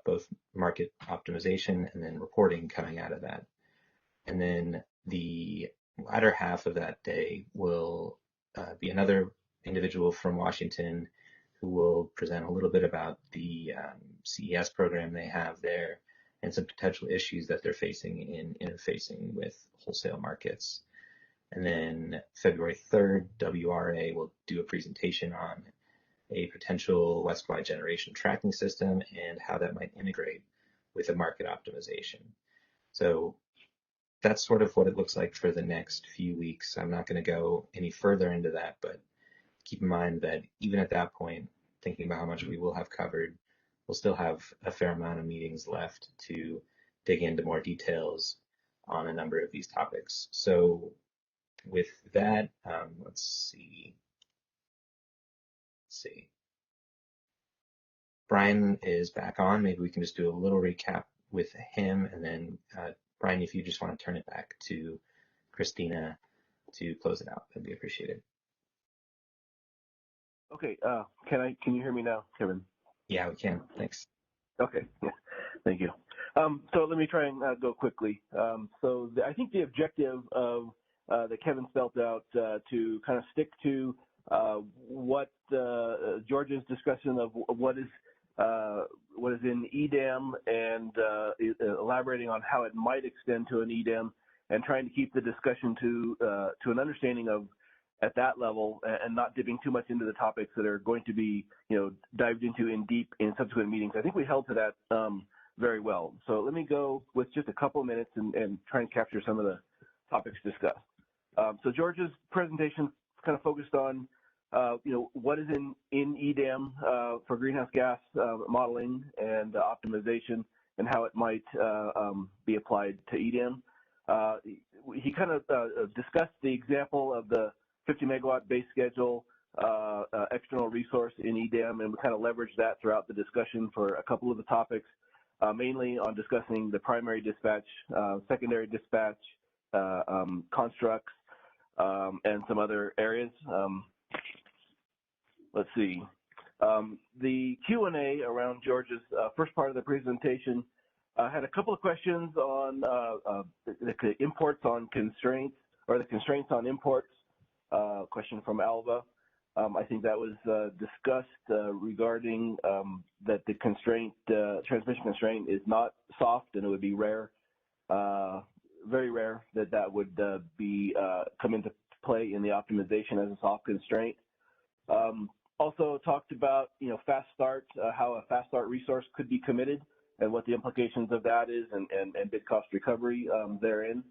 both market optimization and then reporting coming out of that. And then the latter half of that day will be another individual from Washington who will present a little bit about the CES program they have there and some potential issues that they're facing in interfacing with wholesale markets. And then February 3rd, WRA will do a presentation on a potential west-wide generation tracking system and how that might integrate with a market optimization. So that's sort of what it looks like for the next few weeks. I'm not going to go any further into that, but keep in mind that even at that point, thinking about how much we will have covered, we'll still have a fair amount of meetings left to dig into more details on a number of these topics. So with that, let's see. Brian is back on. Maybe we can just do a little recap with him, and then Brian, if you just want to turn it back to Christina to close it out, that'd be appreciated. Okay, can you hear me now, Kevin? Yeah, we can. Thanks. Okay, yeah, thank you. So let me try and go quickly. I think the objective of that Kevin spelled out to kind of stick to what George's discussion of what is in EDAM and elaborating on how it might extend to an EDAM, and trying to keep the discussion to an understanding of at that level, and not dipping too much into the topics that are going to be, dived into in deep in subsequent meetings. I think we held to that very well. So let me go with just a couple of minutes and try and capture some of the topics discussed. So George's presentation kind of focused on, what is in EDAM for greenhouse gas modeling and optimization, and how it might be applied to EDAM. He kind of discussed the example of the 50 megawatt base schedule external resource in EDAM, and we kind of leveraged that throughout the discussion for a couple of the topics, mainly on discussing the primary dispatch, secondary dispatch, constructs, and some other areas. Let's see. The Q&A around George's first part of the presentation had a couple of questions on the imports on constraints, or the constraints on imports. Question from Alva. I think that was discussed regarding that the constraint, transmission constraint, is not soft, and it would be rare, very rare that would be come into play in the optimization as a soft constraint. Also talked about fast start, how a fast start resource could be committed, and what the implications of that is, and bid cost recovery therein.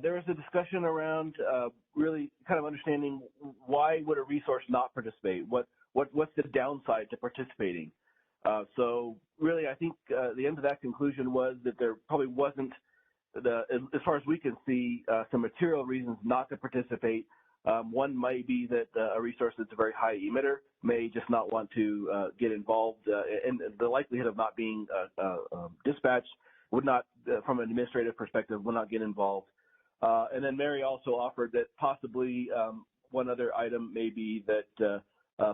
There was a discussion around really kind of understanding why would a resource not participate? What's the downside to participating? So really, I think the end of that conclusion was that there probably wasn't, as far as we can see, some material reasons not to participate. One might be that a resource that's a very high emitter may just not want to get involved, and the likelihood of not being dispatched would not, from an administrative perspective, would not get involved. And then Mary also offered that possibly one other item may be that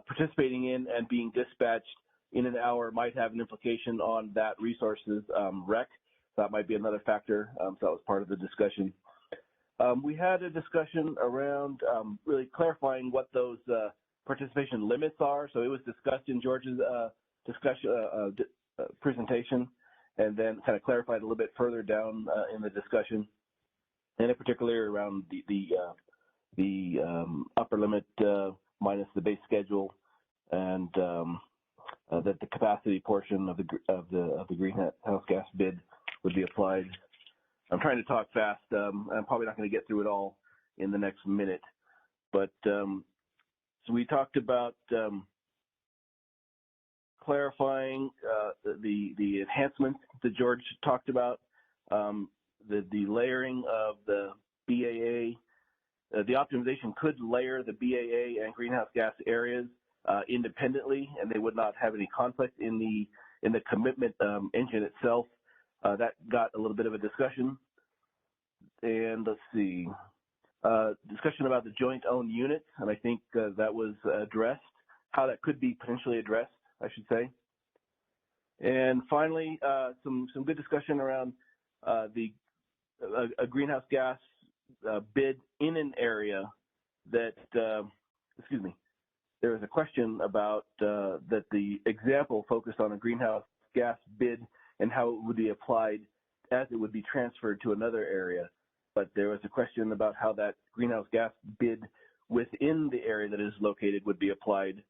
participating in and being dispatched in an hour might have an implication on that resource's REC. That might be another factor, so that was part of the discussion. We had a discussion around really clarifying what those participation limits are. So it was discussed in George's presentation, and then kind of clarified a little bit further down in the discussion, and in particular around the upper limit minus the base schedule, and that the capacity portion of the greenhouse gas bid would be applied. I'm trying to talk fast. I'm probably not going to get through it all in the next minute, but so we talked about clarifying the enhancements that George talked about, the layering of the BAA. The optimization could layer the BAA and greenhouse gas areas independently, and they would not have any conflict in the commitment engine itself. That got a little bit of a discussion. And let's see, discussion about the joint owned units, and I think that was addressed, how that could be potentially addressed, I should say. And finally, some good discussion around a greenhouse gas bid in an area that, there was a question about that the example focused on a greenhouse gas bid and how it would be applied as it would be transferred to another area. But there was a question about how that greenhouse gas bid within the area that is located would be applied.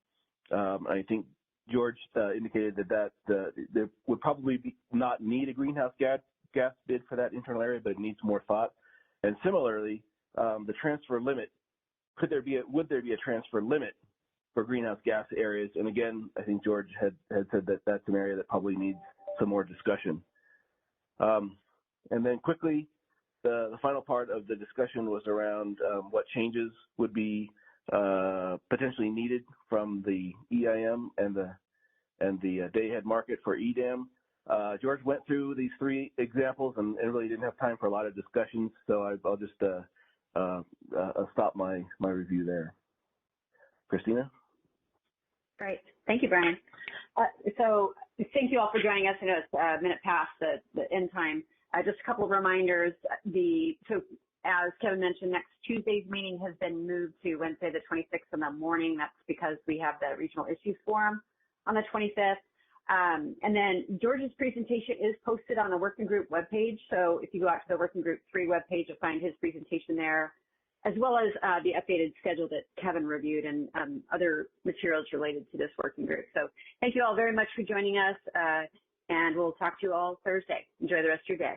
I think George indicated that there would probably not need a greenhouse gas bid for that internal area, but it needs more thought. And similarly, the transfer limit, would there be a transfer limit for greenhouse gas areas? And again, I think George had said that that's an area that probably needs some more discussion. And then quickly, the final part of the discussion was around what changes would be potentially needed from the EIM and the day-ahead market for EDAM. George went through these three examples and really didn't have time for a lot of discussions, so I'll just stop my review there. Christina? Great. Thank you, Brian. So thank you all for joining us. I know it's a minute past the end time. Just a couple of reminders. So as Kevin mentioned, next Tuesday's meeting has been moved to Wednesday the 26th in the morning. That's because we have the Regional Issues Forum on the 25th. And then George's presentation is posted on the Working Group webpage. So if you go out to the Working Group 3 webpage, you'll find his presentation there, as well as the updated schedule that Kevin reviewed and other materials related to this working group. So thank you all very much for joining us, and we'll talk to you all Thursday. Enjoy the rest of your day.